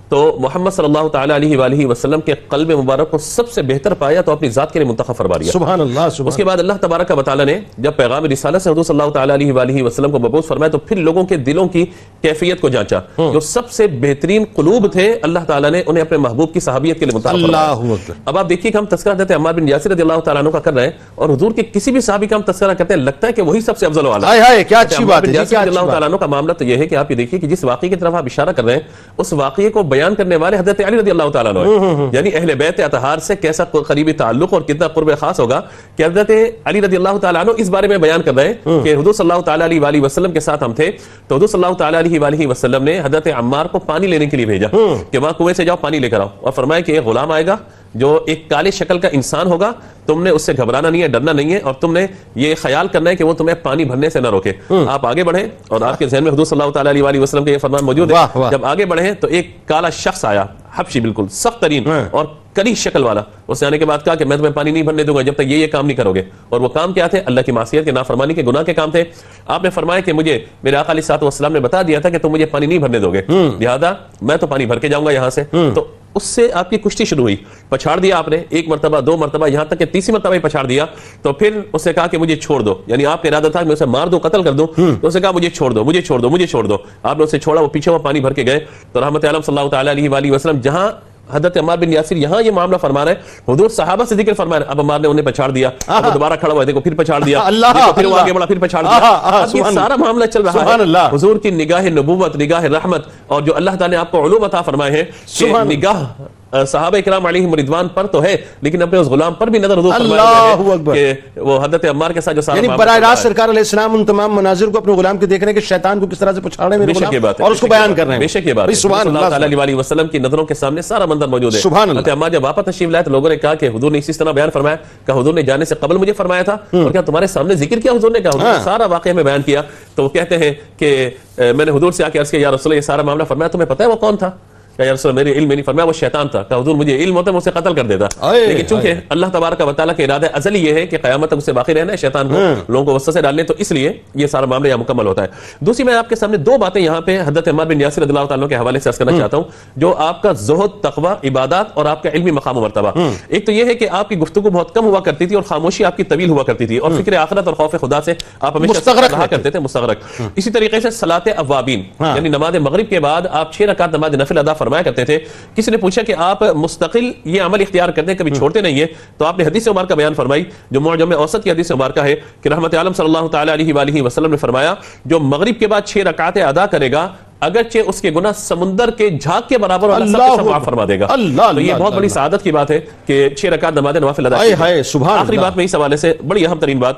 تو محمد صلی اللہ تعالیٰ علیہ وآلہ وسلم کے قلب مبارک کو سب سے بہتر پایا تو اپنی ذات کے لیے منتخب فرما لیا. سبحان اللہ. اس کے بعد اللہ تبارک و تعالیٰ نے جب پیغام رسالت سے حضور صلی اللہ تعالیٰ علیہ وآلہ وسلم کو مبعوث فرمایا تو پھر لوگوں کے دلوں کی کیفیت کو جانچا. جو سب سے بہترین قلوب تھے اللہ تعالیٰ نے انہیں اپنے محبوب کی صحابیت کے لیے منتخب فرمایا. اب آپ دیکھیے کہ ہم تذکرہ دیتے ہیں عمار بن یاسر رضی اللہ تعالیٰ عنہ کا کر رہے ہیں اور حضور کے کسی بھی صحابی کا ہم تذکرہ کرتے ہیں لگتا ہے کہ وہی سب سے افضل و اعلیٰ. کیا اچھی بات ہے. رضی اللہ تعالیٰ عنہ کا معاملہ تو یہ ہے کہ آپ یہ دیکھیے کہ جس واقعے کی طرف آپ اشارہ کر رہے ہیں اس واقعے کو بیان کرنے والے حضرت علی رضی اللہ تعالیٰ عنہ، یعنی اہل بیت اطہار سے کیسا قریبی تعلق اور کتنا قرب خاص ہوگا کہ حضرت علی رضی اللہ تعالیٰ عنہ اس بارے میں بیان کر رہے ہیں کہ حضور صلی اللہ تعالیٰ علیہ وآلہ وسلم کے ساتھ ہم تھے تو حضور صلی اللہ تعالیٰ علیہ وآلہ وسلم نے حضرت عمار کو پانی لینے کے لیے بھیجا کہ وہاں کنویں سے جاؤ پانی لے کر آؤ، اور فرمایا کہ ایک غلام آئے گا جو ایک کالے شکل کا انسان ہوگا، تم نے اس سے گھبرانا نہیں ہے، ڈرنا نہیں ہے، اور تم نے یہ خیال کرنا ہے کہ وہ تمہیں پانی بھرنے سے نہ روکے. آپ آگے بڑھیں اور آپ کے ذہن میں حضور صلی اللہ تعالیٰ علیہ وآلہ وسلم کا یہ فرمان موجود ہے. جب آگے بڑھیں تو ایک کالا شخص آیا، حبشی، بالکل سخت ترین اور کڑی شکل والا. اس نے آنے کے بعد کہا کہ میں تمہیں پانی نہیں بھرنے دوں گا جب تک یہ کام نہیں کرو گے. اور وہ کام کیا تھے؟ اللہ کی معصیت کے، نافرمانی کے، گناہ کے کام تھے. آپ نے فرمایا کہ مجھے میرے آقا علیہ الصلوۃ والسلام نے بتا دیا تھا کہ تم مجھے پانی نہیں بھرنے دو گے، لہذا میں تو پانی بھر کے جاؤں گا یہاں سے. تو اس سے آپ کی کشتی شروع ہوئی، پچھاڑ دیا آپ نے ایک مرتبہ، دو مرتبہ، یہاں تک کہ تیسری مرتبہ ہی پچھاڑ دیا. تو پھر اس نے کہا کہ مجھے چھوڑ دو، یعنی آپ کا ارادہ تھا کہ میں اسے مار دوں، قتل کر دوں. تو اس نے کہا مجھے چھوڑ دو، مجھے چھوڑ دو، مجھے چھوڑ دو. آپ نے اسے چھوڑا، وہ پیچھے وہ پانی بھر کے گئے. تو رحمت عالم صلی اللہ تعالیٰ علیہ وآلہ وسلم جہاں حضرت عمار بن یاسر یہاں یہ معاملہ فرما رہے ہیں، حضور صحابہ سے ذکر فرما رہے ہیں. اب عمار نے انہیں پچھاڑ دیا، اب دوبارہ کھڑا ہوا، دیکھو پھر پچھاڑ دیا، پھر وہ آگے بڑھا، پھر پچھاڑ دیا. اب یہ سارا معاملہ چل رہا ہے. حضور کی نگاہ نبوت، نگاہ رحمت، اور جو اللہ تعالیٰ نے آپ کو علوم عطا فرمائے ہیں کہ نگاہ صحابہ کرام علیہم رضوان پر تو ہے لیکن اپنے اس غلام پر بھی نظر حضور فرمائے کہ وہ حضرت عمار کے ساتھ جو سارا یعنی براہ راست سرکار علیہ السلام ان تمام مناظر کو اپنے غلام کے دیکھ رہے ہیں کہ شیطان کو کس طرح سے پچھاڑے میرے غلام، اور اس کو بیان کر رہے ہیں. بے شک یہ بات ہے، سبحان اللہ تعالیٰ علیہ وسلم کی نظروں کے سامنے سارا منظر موجود ہے. سبحان اللہ. حضرت عمار جب واپس تشریف لائے تو لوگوں نے کہا کہ حضور نے اسی طرح بیان فرمایا کہ حضور نے جانے سے قبل مجھے فرمایا تھا اور کیا تمہارے سامنے ذکر کیا حضور نے؟ کہا حضور نے سارا واقعہ میں بیان کیا. تو وہ کہتے ہیں کہ میں نے حضور سے آ کے عرض کیا یا رسول اللہ یہ سارا معاملہ فرمایا، تمہیں پتہ ہے وہ کون تھا؟ کہ یا رسول میرے علم میں نہیں، فرمایا وہ شیطان تھا. کہ حضور مجھے علم ہوتا میں اسے قتل کر دیتا، لیکن چونکہ اللہ تبارک و تعالیٰ کا ارادہ ازلی یہ ہے کہ قیامت تک اسے باقی رہنا ہے، شیطان کو لوگوں کو وسوسے ڈالنے، تو اس لیے یہ سارا معاملہ یہاں مکمل ہوتا ہے. دوسری میں آپ کے سامنے دو باتیں یہاں پہ حضرت عمار بن یاسر رضی اللہ تعالیٰ کے حوالے سے عرض کرنا چاہتا ہوں جو آپ کا زہد، تقویٰ، عبادات اور آپ کا علمی مقام و مرتبہ. ایک تو یہ ہے کہ آپ کی گفتگو بہت کم ہوا کرتی تھی اور خاموشی آپ کی طویل ہوا کرتی تھی، اور فکر آخرت اور خوف خدا سے آپ ہمیشہ رہا کرتے تھے، مستغرق. اسی طریقے سے صلاۃ اوابین، یعنی نماز مغرب کے بعد آپ 6 رکعت نماز نفل ادا فرمایا کرتے تھے. کسی نے پوچھا کہ آپ مستقل یہ عمل اختیار کرتے ہیں، کبھی چھوڑتے نہیں ہیں، تو آپ نے حدیث مبارکہ بیان فرمائی جو معجم اوسط کی حدیث مبارکہ ہے کہ رحمت عالم صلی اللہ تعالیٰ علیہ وآلہ وسلم نے فرمایا جو مغرب کے بعد 6 رکعتیں ادا کرے گا اگرچہ اس کے گناہ سمندر کے جھاگ کے برابر اللہ سب کو معاف فرما دے گا. تو یہ بہت بڑی سعادت کی بات ہے کہ 6 رکعت نماز نوافل ادا کی. آخری بات میں اس حوالے سے بڑی اہم ترین بات،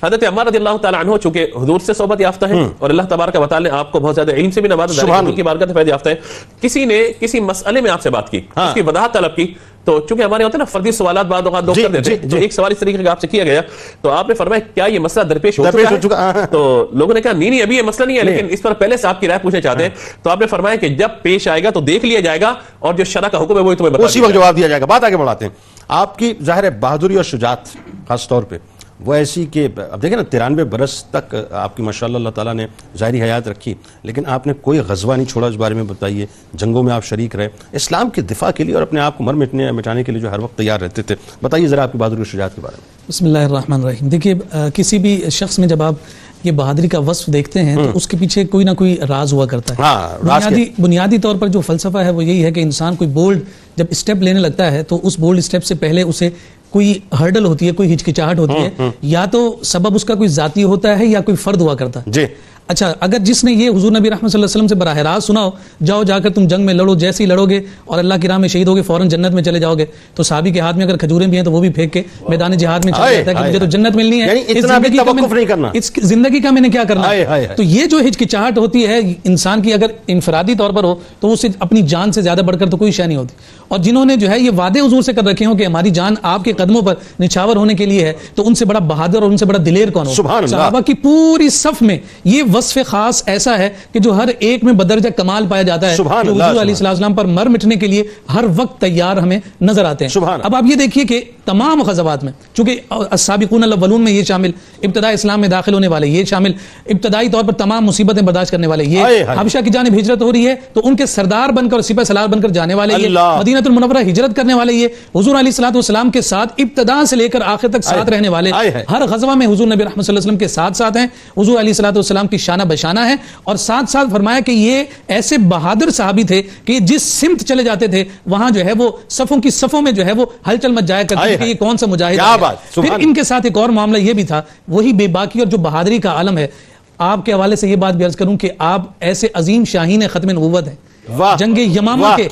حضرت عمار رضی اللہ تعالیٰ عنہ چونکہ حضور سے صحبت یافتہ ہیں اور اللہ تبارک و تعالیٰ نے آپ کو بہت زیادہ علم سے بھی نوازا، حضور کی بارگاہ سے فیض یافتہ ہے. کسی نے کسی مسئلے میں آپ سے بات کی، اس کی وضاحت طلب کی، تو چونکہ ہمارے ہوتے ہیں نا فردی سوالات بعض اوقات لوگ کر دیتے ہیں، تو ایک سوال اس طریقے کا آپ سے کیا گیا تو آپ نے فرمایا کیا یہ مسئلہ درپیش ہو چکا ہے؟ تو لوگوں نے کہا نہیں ابھی یہ مسئلہ نہیں ہے، لیکن اس پر پہلے سے آپ کی رائے پوچھنا چاہتے ہیں. تو آپ نے فرمایا کہ جب پیش آئے گا تو دیکھ لیا جائے گا اور جو شرع کا حکم ہے وہی تمہیں بتا اسی وقت جواب دیا جائے گا. بات آگے بڑھاتے ہیں. آپ کی ظاہر بہادری اور شجاعت خاص طور پہ وہ ایسی کہ اب دیکھیں نا 93 برس تک آپ کی ماشاءاللہ اللہ تعالیٰ نے ظاہری حیات رکھی، لیکن آپ نے کوئی غزوہ نہیں چھوڑا. اس بارے میں بتائیے. جنگوں میں آپ شریک رہے، اسلام کے دفاع کے لیے اور اپنے آپ کو مٹانے کے لیے جو ہر وقت تیار رہتے تھے. بتائیے ذرا آپ کی بہادری اور شجاعت کے بارے میں. بسم اللہ الرحمن الرحیم. دیکھیے کسی بھی شخص میں جب آپ یہ بہادری کا وصف دیکھتے ہیں تو اس کے پیچھے کوئی نہ کوئی راز ہوا کرتا ہے. بنیادی طور پر جو فلسفہ ہے وہ یہی ہے کہ انسان کوئی بولڈ جب اسٹیپ لینے لگتا ہے تو اس بولڈ اسٹیپ سے پہلے اسے کوئی ہرڈل ہوتی ہے، کوئی ہچکچاہٹ ہوتی ہے، یا تو سبب اس کا کوئی ذاتی ہوتا ہے یا کوئی فرد ہوا کرتا ہے. اچھا، اگر جس نے یہ حضور نبی رحمت صلی اللہ علیہ وسلم سے براہ راست سنا ہو جاؤ جا کر تم جنگ میں لڑو، جیسے ہی لڑو گے اور اللہ کی راہ میں شہید ہوگے فوراً جنت میں چلے جاؤ گے، تو صحابی کے ہاتھ میں اگر کھجوریں بھی ہیں تو وہ بھی پھینک کے میدان جہاد میں چلا جاتا ہے کہ مجھے تو جنت ملنی ہے، اس زندگی کا میں نے کیا کرنا ہے. تو یہ جو ہچکچاہٹ ہوتی ہے انسان کی اگر انفرادی طور پر ہو تو اسے اپنی جان سے زیادہ بڑھ کر تو کوئی شے نہیں ہوتی. اور جنہوں نے جو ہے یہ وعدے حضور سے کر رکھے ہوں کہ ہماری جان آپ کے قدموں پر نچھاور ہونے کے لیے ہے، تو ان سے بڑا بہادر اور ان سے بڑا دلیر کون ہو؟ صحابہ کی پوری صف میں یہ وصف خاص ایسا ہے کہ جو ہر ایک میں بدرجہ کمال پایا جاتا ہے، جو حضور علیہ السلام پر مر مٹنے کے لیے ہر وقت تیار ہمیں نظر آتے ہیں. اب آپ یہ دیکھیے کہ تمام غزوات میں چونکہ السابقون الاولون میں یہ شامل، ابتدائی اسلام میں داخل ہونے والے یہ شامل، ابتدائی طور پر تمام مصیبتیں برداشت کرنے والے یہ، حبشہ کی جانب ہجرت ہو رہی ہے تو ان کے سردار بن کر سپہ سالار بن کر جانے والے یہ، مدینہ المنورہ ہجرت کرنے والے یہ، حضور علیہ الصلوۃ والسلام کے ساتھ ابتدا سے لے کر آخر تک ساتھ رہنے والے، ہر غزوہ میں حضور نبی رحمت صلی اللہ علیہ وسلم کے ساتھ ہیں، حضور علیہ الصلوۃ والسلام کی شانہ بشانہ ہے. اور ساتھ ساتھ فرمایا کہ یہ ایسے بہادر صحابی تھے کہ جس سمت چلے جاتے تھے وہاں جو ہے وہ صفوں کی صفوں میں جو ہے وہ ہلچل مچ جایا کرتے تھے کہ یہ کون سا مجاہد ہے. پھر ان کے ساتھ ایک اور معاملہ یہ بھی تھا، وہی بے باکی اور جو بہادری کا عالم ہے. آپ کے حوالے سے یہ بات بھی عرض کروں کہ آپ ایسے عظیم شاہین ختم نبوت ہیں، جنگ یمامہ کے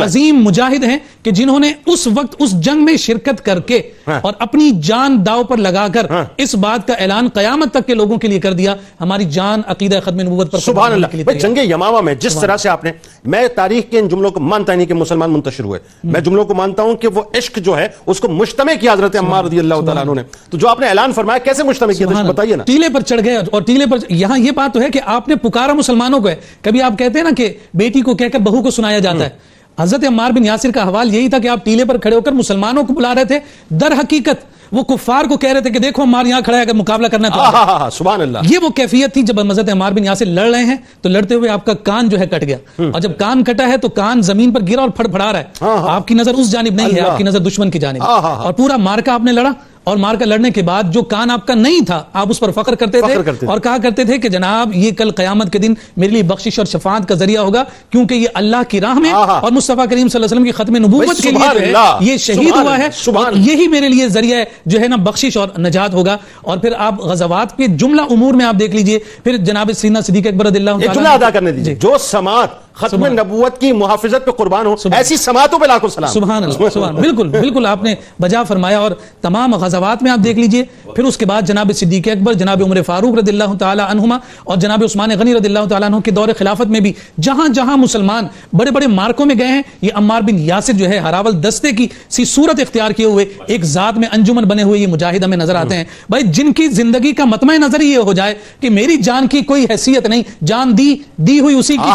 عظیم مجاہد ہیں کہ جنہوں نے اس وقت اس جنگ میں شرکت کر کے اور اپنی جان داؤ پر لگا کر اس بات کا اعلان قیامت تک کے لوگوں کے لیے کر دیا ہماری جان عقیدہ ختم نبوت پر. سبحان اللہ. جنگ یمامہ میں جس طرح سے آپ نے، میں تاریخ کے ان جملوں کو مانتا نہیں کہ مسلمان منتشر ہوئے، میں جملوں کو مانتا ہوں کہ وہ عشق جو ہے اس کو مجتمع کیا حضرت عمار رضی اللہ تعالیٰ عنہ نے. تو جو آپ نے اعلان فرمایا کیسے مجتمع کیا تھا بتائیے نا. ٹیلے پر چڑھ گئے اور ٹیلے پر یہاں یہ بات تو ہے کہ آپ نے پکارا مسلمانوں کو ہے. کبھی آپ کہتے ہیں نا کہ بیٹی کو کہہ کر بہو کو سنایا جاتا ہے. حضرت عمار بن یاسر کا حوال یہی تھا کہ آپ ٹیلے پر کھڑے ہو کر مسلمانوں کو بلا رہے تھے، در حقیقت وہ کفار کو کہہ رہے تھے کہ دیکھو عمار یہاں کھڑا ہے اگر مقابلہ کرنا تو. سبحان اللہ. یہ وہ کیفیت تھی جب حضرت عمار بن یاسر لڑ رہے ہیں تو لڑتے ہوئے آپ کا کان جو ہے کٹ گیا، اور جب کان کٹا ہے تو کان زمین پر گرا اور پھڑ پھڑا رہا ہے. آپ کی نظر اس جانب نہیں ہے، آپ کی نظر دشمن کی جانب، اور پورا مارکا آپ نے لڑا. اور مار کر لڑنے کے بعد جو کان آپ کا نہیں تھا آپ اس پر فخر کرتے تھے اور کہا کرتے تھے کہ جناب یہ کل قیامت کے دن میرے لیے بخشش اور شفاعت کا ذریعہ ہوگا، کیونکہ یہ اللہ کی راہ میں اور مصطفیٰ کریم صلی اللہ علیہ وسلم کی ختم نبوت کے لیے جو ہے یہ شہید ہوا ہے، یہی میرے لیے ذریعہ جو ہے نا بخشش اور نجات ہوگا. اور پھر آپ غزوات کے جملہ امور میں آپ دیکھ لیجئے. پھر جناب سیدنا صدیق اکبر رضی اللہ تعالیٰ جملہ ادا کرنے دیجئے، جو سماعت ختم نبوت کی محافظت پہ قربان ہو، ایسی سماعتوں پہ لاکھوں سلام. سبحان اللہ. سبحان بالکل بالکل آپ نے بجا فرمایا. اور تمام غزوات میں آپ دیکھ لیجئے. پھر اس کے بعد جناب صدیق اکبر، جناب عمر فاروق رضی اللہ تعالی عنہما اور جناب عثمان غنی رضی اللہ تعالی عنہ کے دور خلافت میں بھی جہاں جہاں مسلمان بڑے بڑے مارکوں میں گئے ہیں، یہ عمار بن یاسر جو ہے ہراول دستے کی سی صورت اختیار کیے ہوئے ایک ذات میں انجمن بنے ہوئے یہ مجاہد ہمیں نظر آتے ہیں. بھائی جن کی زندگی کا مطمع نظر یہ ہو جائے کہ میری جان کی کوئی حیثیت نہیں، جان دی ہوئی اسی کی،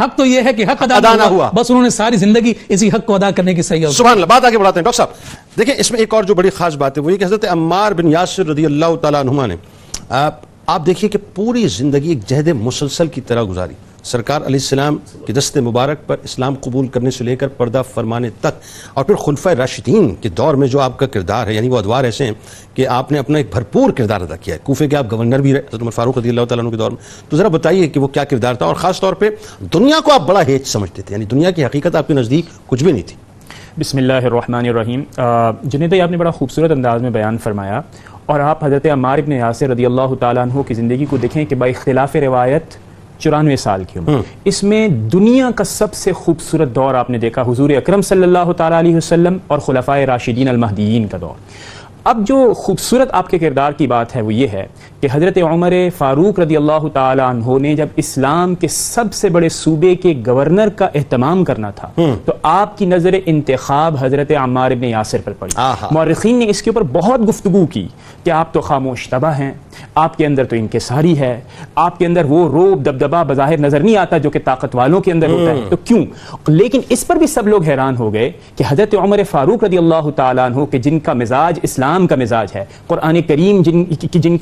حق تو یہ ہے کہ حق ادا نہ ہوا، بس انہوں نے ساری زندگی اسی حق کو ادا کرنے کی صحیح. سبحان اللہ. بات آگے بڑھاتے ہیں ڈاکٹر صاحب. دیکھیں اس میں ایک اور جو بڑی خاص بات ہے وہ یہ کہ حضرت عمار بن یاسر رضی اللہ تعالیٰ عنہما نے آپ دیکھیے کہ پوری زندگی ایک جہد مسلسل کی طرح گزاری. سرکار علیہ السلام کی دست مبارک پر اسلام قبول کرنے سے لے کر پردہ فرمانے تک، اور پھر خلفۂ راشدین کے دور میں جو آپ کا کردار ہے، یعنی وہ ادوار ایسے ہیں کہ آپ نے اپنا ایک بھرپور کردار ادا کیا ہے. کوفے کے آپ گورنر بھی رہے حضرت عمر فاروق رضی اللہ تعالیٰ عنہ کے دور میں. تو ذرا بتائیے کہ وہ کیا کردار تھا، اور خاص طور پہ دنیا کو آپ بڑا ہیچ سمجھتے تھے، یعنی دنیا کی حقیقت آپ کے نزدیک کچھ بھی نہیں تھی. بسم اللہ الرحمن الرحیم. جنید بھائی آپ نے بڑا خوبصورت انداز میں بیان فرمایا، اور آپ حضرت عمار بن یاسر رضی اللہ تعالیٰ عنہ کی زندگی کو دیکھیں کہ باختلاف روایت 94 سال کی عمر، اس میں دنیا کا سب سے خوبصورت دور آپ نے دیکھا حضور اکرم صلی اللہ تعالیٰ علیہ وسلم اور خلفائے راشدین المہدیین کا دور. اب جو خوبصورت آپ کے کردار کی بات ہے وہ یہ ہے کہ حضرت عمر فاروق رضی اللہ تعالی عنہ نے جب اسلام کے سب سے بڑے صوبے کے گورنر کا اہتمام کرنا تھا تو آپ کی نظر انتخاب حضرت عمار بن یاسر پر پڑی. مورخین نے اس کے اوپر بہت گفتگو کی کہ آپ تو خاموش طبع ہیں, آپ کے اندر تو انکساری ہے, آپ کے اندر وہ روب دبدبہ بظاہر نظر نہیں آتا جو کہ طاقت والوں کے اندر ہوتا ہے, تو کیوں؟ لیکن اس پر بھی سب لوگ حیران ہو گئے کہ حضرت عمر فاروق رضی اللہ تعالیٰ عنہ کہ جن کا مزاج اسلام کا مزاج ہے, قرآن کریم جن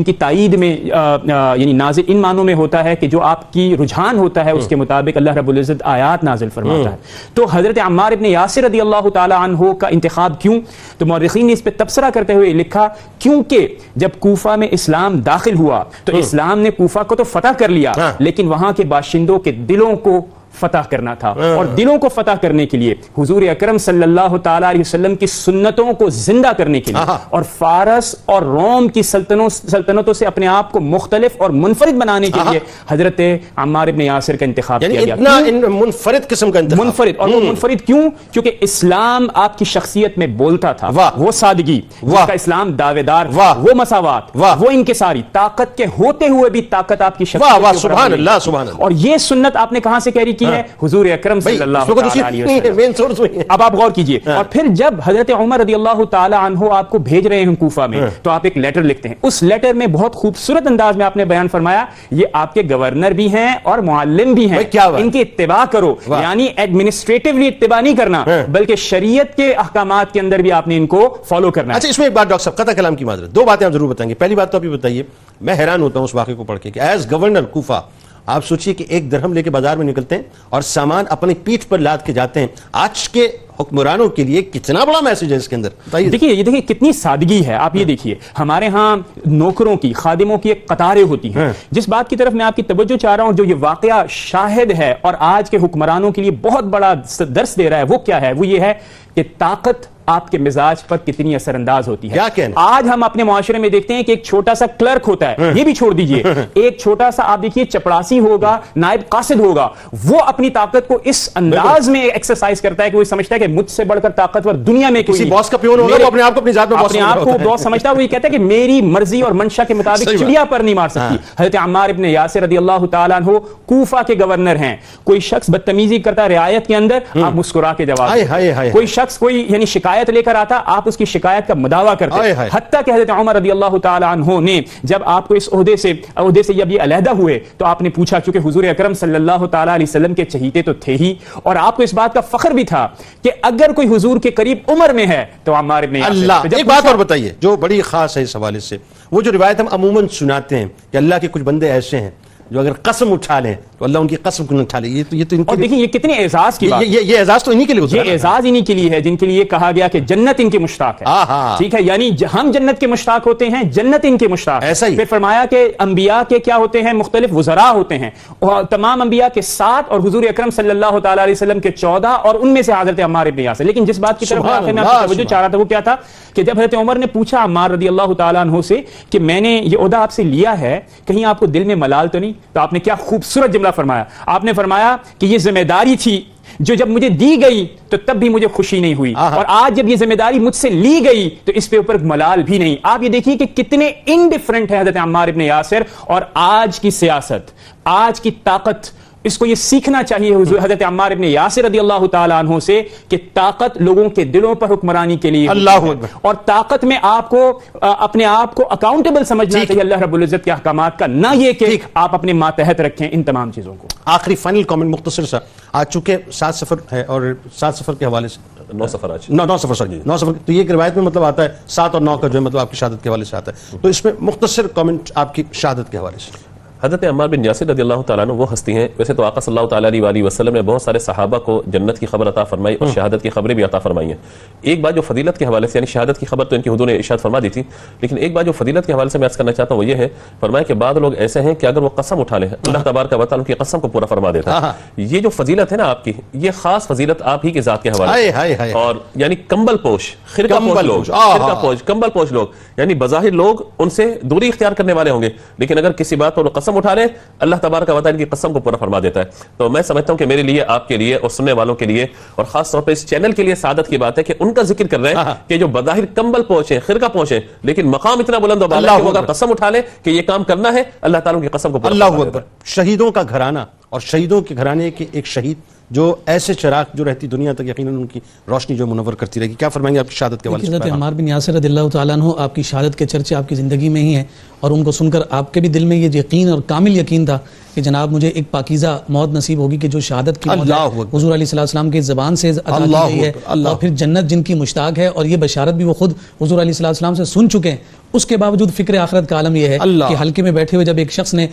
کی تائید میں یعنی نازل ان معنوں میں ہوتا ہے کہ جو آپ کی رجحان ہوتا ہے اس کے مطابق اللہ رب العزت آیات نازل فرماتا ہے, تو حضرت عمار ابن یاسر رضی اللہ تعالیٰ عنہ کا انتخاب کیوں؟ تو مورخین نے اس پہ تبصرہ کرتے ہوئے لکھا کیونکہ جب کوفہ میں اسلام داخل ہوا تو اسلام نے کوفہ کو تو فتح کر لیا لیکن وہاں کے باشندوں کے دلوں کو فتح کرنا تھا, اور دلوں کو فتح کرنے کے لیے حضور اکرم صلی اللہ تعالی علیہ وسلم کی سنتوں کو زندہ کرنے کے لیے اور فارس اور روم کی سلطنتوں سے اپنے آپ کو مختلف اور منفرد بنانے کے لیے حضرت عمار ابن یاسر کا انتخاب کیا گیا. اتنا منفرد قسم کا انتخاب, منفرد, اور وہ منفرد کیوں؟ کیونکہ اسلام آپ کی شخصیت میں بولتا تھا, وہ سادگی, جس کا اسلام دعویدار, وہ مساوات, وہ انکساری, طاقت کے ہوتے ہوئے بھی طاقت آپ کی شخصیت. سبحان اللہ, سبحان اللہ. اور یہ سنت آپ نے کہاں سے کیری کی ہے؟ حضور اکرم صلی اللہ علیہ وسلم. اب آپ غور کیجئے, اور پھر جب حضرت عمر رضی اللہ تعالی عنہ آپ کو بھیج رہے ہیں کوفہ میں تو آپ ایک لیٹر لکھتے ہیں. اس لیٹر میں بہت خوبصورت انداز میں آپ نے بیان فرمایا یہ آپ کے گورنر بھی ہیں اور معلم بھی ہیں, ان کی اتباع کرو, یعنی ایڈمنسٹریٹولی اتباع نہیں کرنا بلکہ شریعت کے احکامات کے اندر بھی آپ نے ان کو فالو کرنا ہے. اچھا, اس میں ایک بات ڈاکٹر صاحب, قطع کلام کی معذرت, دو باتیں آپ ضرور بتائیں گے. پہلی بات تو آپ یہ بتائیے, میں حیران ہوتا ہوں اس واقعے کو پڑھ کے کہ ایز گورنر کوفہ آپ سوچئے کہ ایک درہم لے کے بازار میں نکلتے ہیں اور سامان اپنی پیٹھ پر لاد کے جاتے ہیں. آج کے حکمرانوں کے لیے کتنا بڑا میسج ہے اس کے اندر, دیکھیے یہ دیکھیے کتنی سادگی ہے. آپ یہ دیکھیے ہمارے ہاں نوکروں کی, خادموں کی ایک قطاریں ہوتی ہیں. جس بات کی طرف میں آپ کی توجہ چاہ رہا ہوں, جو یہ واقعہ شاہد ہے اور آج کے حکمرانوں کے لیے بہت بڑا درس دے رہا ہے, وہ کیا ہے؟ وہ یہ ہے کہ طاقت آپ کے مزاج پر کتنی اثر انداز ہوتی ہے. آج ہم اپنے معاشرے میں دیکھتے ہیں کہ ایک چھوٹا سا کلرک ہوتا ہے, یہ بھی چھوڑ دیجئے, ایک چھوٹا سا آپ دیکھیے چپڑاسی ہوگا, نائب قاصد ہوگا, وہ اپنی طاقت کو اس انداز میں ایکسرسائز کرتا ہے کہ وہ سمجھتا ہے کہ مجھ سے بڑھ کر طاقتور دنیا میں کسی باس کا پیون ہوگا, وہ اپنے آپ کو اپنی ذات میں اپنے آپ کو باس سمجھتا ہے. وہ یہ کہتا ہے کہ میری مرضی اور منشا کے مطابق چڑیا پر نہیں مار سکتی. حضرت عمار ابن یاسر رضی اللہ تعالیٰ عنہ کوفہ کے گورنر ہیں. کوئی شخص بدتمیزی کرتا ہے رعایت کے اندر, آپ مسکرا کے جواب دیتے. کوئی شخص کوئی یعنی شکایت لے کر آتا, آپ اس کی شکایت کا مداوع کرتے. حتیٰ کہ حضرت عمر رضی اللہ تعالی عنہ نے جب آپ کو اس عہدے سے جب یہ علیحدہ ہوئے تو آپ نے پوچھا, کیونکہ حضور اکرم صلی اللہ تعالی علیہ وسلم کے چہیتے تو تھے ہی, اور آپ کو اس بات کا فخر بھی تھا کہ اگر کوئی حضور کے قریب عمر میں ہے تو عمار ابن یاسر. اللہ, ایک بات اور بتائیے جو بڑی خاص ہے اس حوالے سے, وہ جو روایت ہم عموماً سناتے ہیں کہ اللہ کے کچھ بندے ایسے ہیں جو اگر قسم اٹھا لیں تو اللہ ان کی قسم کو نہ اٹھا لے. یہ تو اور دیکھیں یہ کتنے اعزاز کی بات, یہ اعزاز تو انہی کے لیے ہوتا ہے. یہ اعزاز انہی کے لیے ہے جن کے لیے کہا گیا کہ جنت ان کے مشتاق ہے. ٹھیک ہے, یعنی ہم جنت کے مشتاق ہوتے ہیں, جنت ان کے مشتاق. ایسا ہی پھر فرمایا کہ انبیاء کے کیا ہوتے ہیں, مختلف وزراء ہوتے ہیں, اور تمام انبیاء کے 7 اور حضور اکرم صلی اللہ تعالی علیہ وسلم کے 14, اور ان میں سے حضرت عمار ابن یاسر. لیکن جس بات کی طرف میں توجہ چاہ رہا تھا وہ کیا تھا کہ جب حضرت عمر نے پوچھا عمار رضی اللہ تعالی عنہ سے کہ میں نے یہ عہدہ آپ سے لیا ہے, کہیں آپ کو دل میں ملال تو نہیں؟ تو آپ نے کیا خوبصورت جملہ فرمایا. آپ نے فرمایا کہ یہ ذمہ داری تھی جو جب مجھے دی گئی تو تب بھی مجھے خوشی نہیں ہوئی, اور آج جب یہ ذمہ داری مجھ سے لی گئی تو اس پہ اوپر ملال بھی نہیں. آپ یہ دیکھیے کہ کتنے انڈیفرنٹ ہے حضرت عمار ابن یاسر, اور آج کی سیاست, آج کی طاقت, اس کو یہ سیکھنا چاہیے حضرت عمار ابن یاسر رضی اللہ تعالی عنہ سے کہ طاقت لوگوں کے دلوں پر حکمرانی کے لیے, اور طاقت میں آپ کو اپنے آپ کو اکاؤنٹیبل سمجھنا چاہیے اللہ رب العزت کے احکامات کا, نہ یہ کہ آپ اپنے ماتحت رکھیں ان تمام چیزوں کو. آخری فائنل کامنٹ مختصر سا, آج چونکہ 7 سفر ہے اور 7 سفر کے حوالے سے 9 سفر آج 9 سفر, تو یہ ایک روایت میں مطلب آتا ہے 7 اور 9 کا جو ہے مطلب آپ کی شہادت کے حوالے سے آتا ہے, تو اس میں مختصر کامنٹ آپ کی شہادت کے حوالے سے. حضرت عمار بن یاسر رضی اللہ تعالیٰ عنہ وہ ہستی ہیں, ویسے تو آقا صلی اللہ تعالیٰ علیہ وسلم نے بہت سارے صحابہ کو جنت کی خبر عطا فرمائی اور شہادت کی خبریں بھی عطا فرمائی ہیں. ایک بات جو فضیلت کے حوالے سے, یعنی شہادت کی خبر تو ان کی حضور نے ارشاد فرما دی تھی, لیکن ایک بات جو فضیلت کے حوالے سے میں عرض کرنا چاہتا ہوں وہ یہ ہے, فرمایا کہ بعض لوگ ایسے ہیں کہ اگر وہ قسم اٹھا لیں اللہ تبارک و تعالیٰ ان کی قسم کو پورا فرما دیتا ہے. یہ جو فضیلت ہے نا آپ کی, یہ خاص فضیلت آپ ہی کی ذات کے حوالے سے, اور یعنی کمبل پوش, خرقہ پوش لوگ, یعنی بظاہر لوگ ان سے دوری اختیار کرنے والے ہوں گے, لیکن اگر کسی بات پر وہ قسم قسم اٹھا لیں اللہ تبارک و تعالی کی قسم کو پورا فرما دیتا ہے. تو میں سمجھتا ہوں کہ میرے لیے, آپ کے لیے اور سننے والوں کے لیے اور خاص طور پہ اس چینل کے لیے سعادت کی بات ہے کہ ان کا ذکر کر رہے ہیں کہ جو بظاہر کمبل پہنچے, خرقہ پہنچے, لیکن مقام اتنا بلند و بالا ہے کہ وہ اگر قسم اٹھا لے کہ یہ کام کرنا ہے, اللہ تعالیٰ کی قسم کو پورا فرما دیتا ہے. شہیدوں کا گھرانہ اور شہیدوں کے گھرانے کے ایک شہید جو ایسے چراغ جو رہتی دنیا تک یقیناً ان کی روشنی جو منور کرتی رہے گی. کیا فرمائیں گے آپ کی شہادت کے حوالے سے؟ حضرت عمار بن یاسر رضی اللہ تعالیٰ عنہ آپ کی شہادت کے چرچے آپ کی زندگی میں ہی ہیں, اور ان کو سن کر آپ کے بھی دل میں یہ یقین اور کامل یقین تھا کہ جناب مجھے ایک پاکیزہ موت نصیب ہوگی کہ جو شہادت کی موت ہے حضور علیہ السلام کی زبان سے عطا کی گئی ہے, اور پھر جنت جن کی مشتاق ہے, اور یہ بشارت بھی وہ خود حضور علیہ السلام سے سن چکے ہیں. اس کے باوجود فکر آخرت کا عالم یہ ہے کہ حلقے میں بیٹھے ہوئے جب ایک شخص نے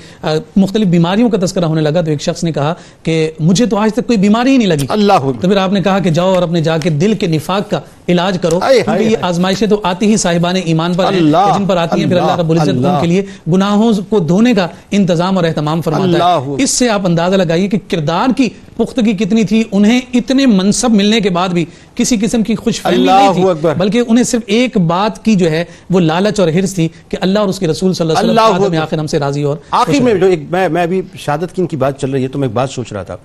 مختلف بیماریوں کا تذکرہ ہونے لگا تو ایک شخص نے کہا کہ مجھے تو آج تک کوئی بیماری ہی نہیں لگی. تو پھر آپ نے کہا کہ جاؤ اور اپنے جا کے دل کے نفاق کا علاج کرو, کیونکہ یہ آزمائشیں تو آتی ہی صاحبان ایمان پر ہیں, جن پر آتی ہیں پھر اللہ رب العزت ان کے لیے گناہوں کو دھونے کا انتظام اور اہتمام فرماتا ہے. اس سے آپ اندازہ لگائیے کہ کردار کی پختگی کتنی تھی. انہیں اتنے منصب ملنے کے بعد بھی کسی قسم کی خوش فہمی نہیں تھی, بلکہ انہیں صرف ایک بات کی جو ہے وہ لالچ اور حرص تھی کہ اللہ اور اس کے رسول صلی اللہ علیہ وسلم آخر ہم سے راضی. اور آخر میں جو میں ابھی شہادت کی ان کی بات چل رہی ہے تو میں ایک بات سوچ رہا تھا.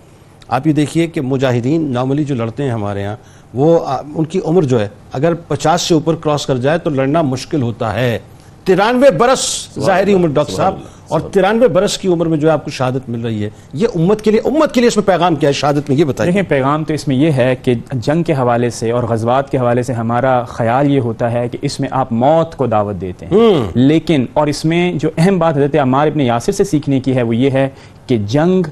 آپ یہ دیکھیے کہ مجاہدین نارملی جو لڑتے ہیں ہمارے ہاں, وہ ان کی عمر جو ہے اگر 50 سے اوپر کراس کر جائے تو لڑنا مشکل ہوتا ہے. 93 برس ظاہری عمر ڈاکٹر صاحب, اور 93 برس کی عمر میں جو آپ کو شہادت مل رہی ہے, یہ امت کے لیے اس میں پیغام کیا ہے شہادت میں, یہ بتائیے. دیکھیں پیغام تو اس میں یہ ہے کہ جنگ کے حوالے سے اور غزوات کے حوالے سے ہمارا خیال یہ ہوتا ہے کہ اس میں آپ موت کو دعوت دیتے ہیں, لیکن اور اس میں جو اہم بات حضرت عمار ابن یاسر سے سیکھنے کی ہے وہ یہ ہے کہ جنگ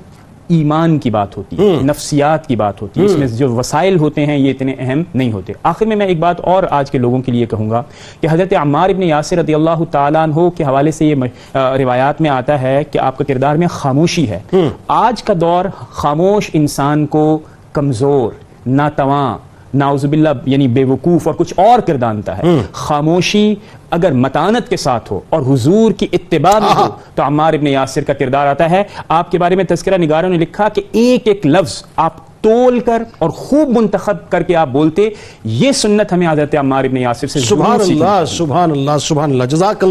ایمان کی بات ہوتی ہے, نفسیات کی بات ہوتی ہے, اس میں جو وسائل ہوتے ہیں یہ اتنے اہم نہیں ہوتے. آخر میں ایک بات اور آج کے لوگوں کے لیے کہوں گا کہ حضرت عمار ابن یاسر رضی اللہ تعالیٰ عنہ کے حوالے سے یہ روایات میں آتا ہے کہ آپ کا کردار میں خاموشی ہے. آج کا دور خاموش انسان کو کمزور, ناتواں, نعوذ باللہ یعنی بے وقوف اور کچھ اور کردانتا ہے. خاموشی اگر متانت کے ساتھ ہو اور حضور کی اتباع میں ہو تو عمار ابن یاسر کا کردار آتا ہے. آپ کے بارے میں تذکرہ نگاروں نے لکھا کہ ایک ایک لفظ آپ تول کر اور خوب منتخب کر کے آپ بولتے. یہ سنت ہمیں حضرت عمار ابن یاسر سے سبحان اللہ سبحان اللہ سبحان اللہ. جزاک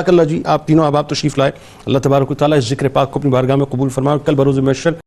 اللہ جی. آپ تینوں احباب تشریف لائے. اللہ تبارک و تعالیٰ اس ذکر پاک کو اپنی بارگاہ میں قبول فرمائے. کل بروز محشر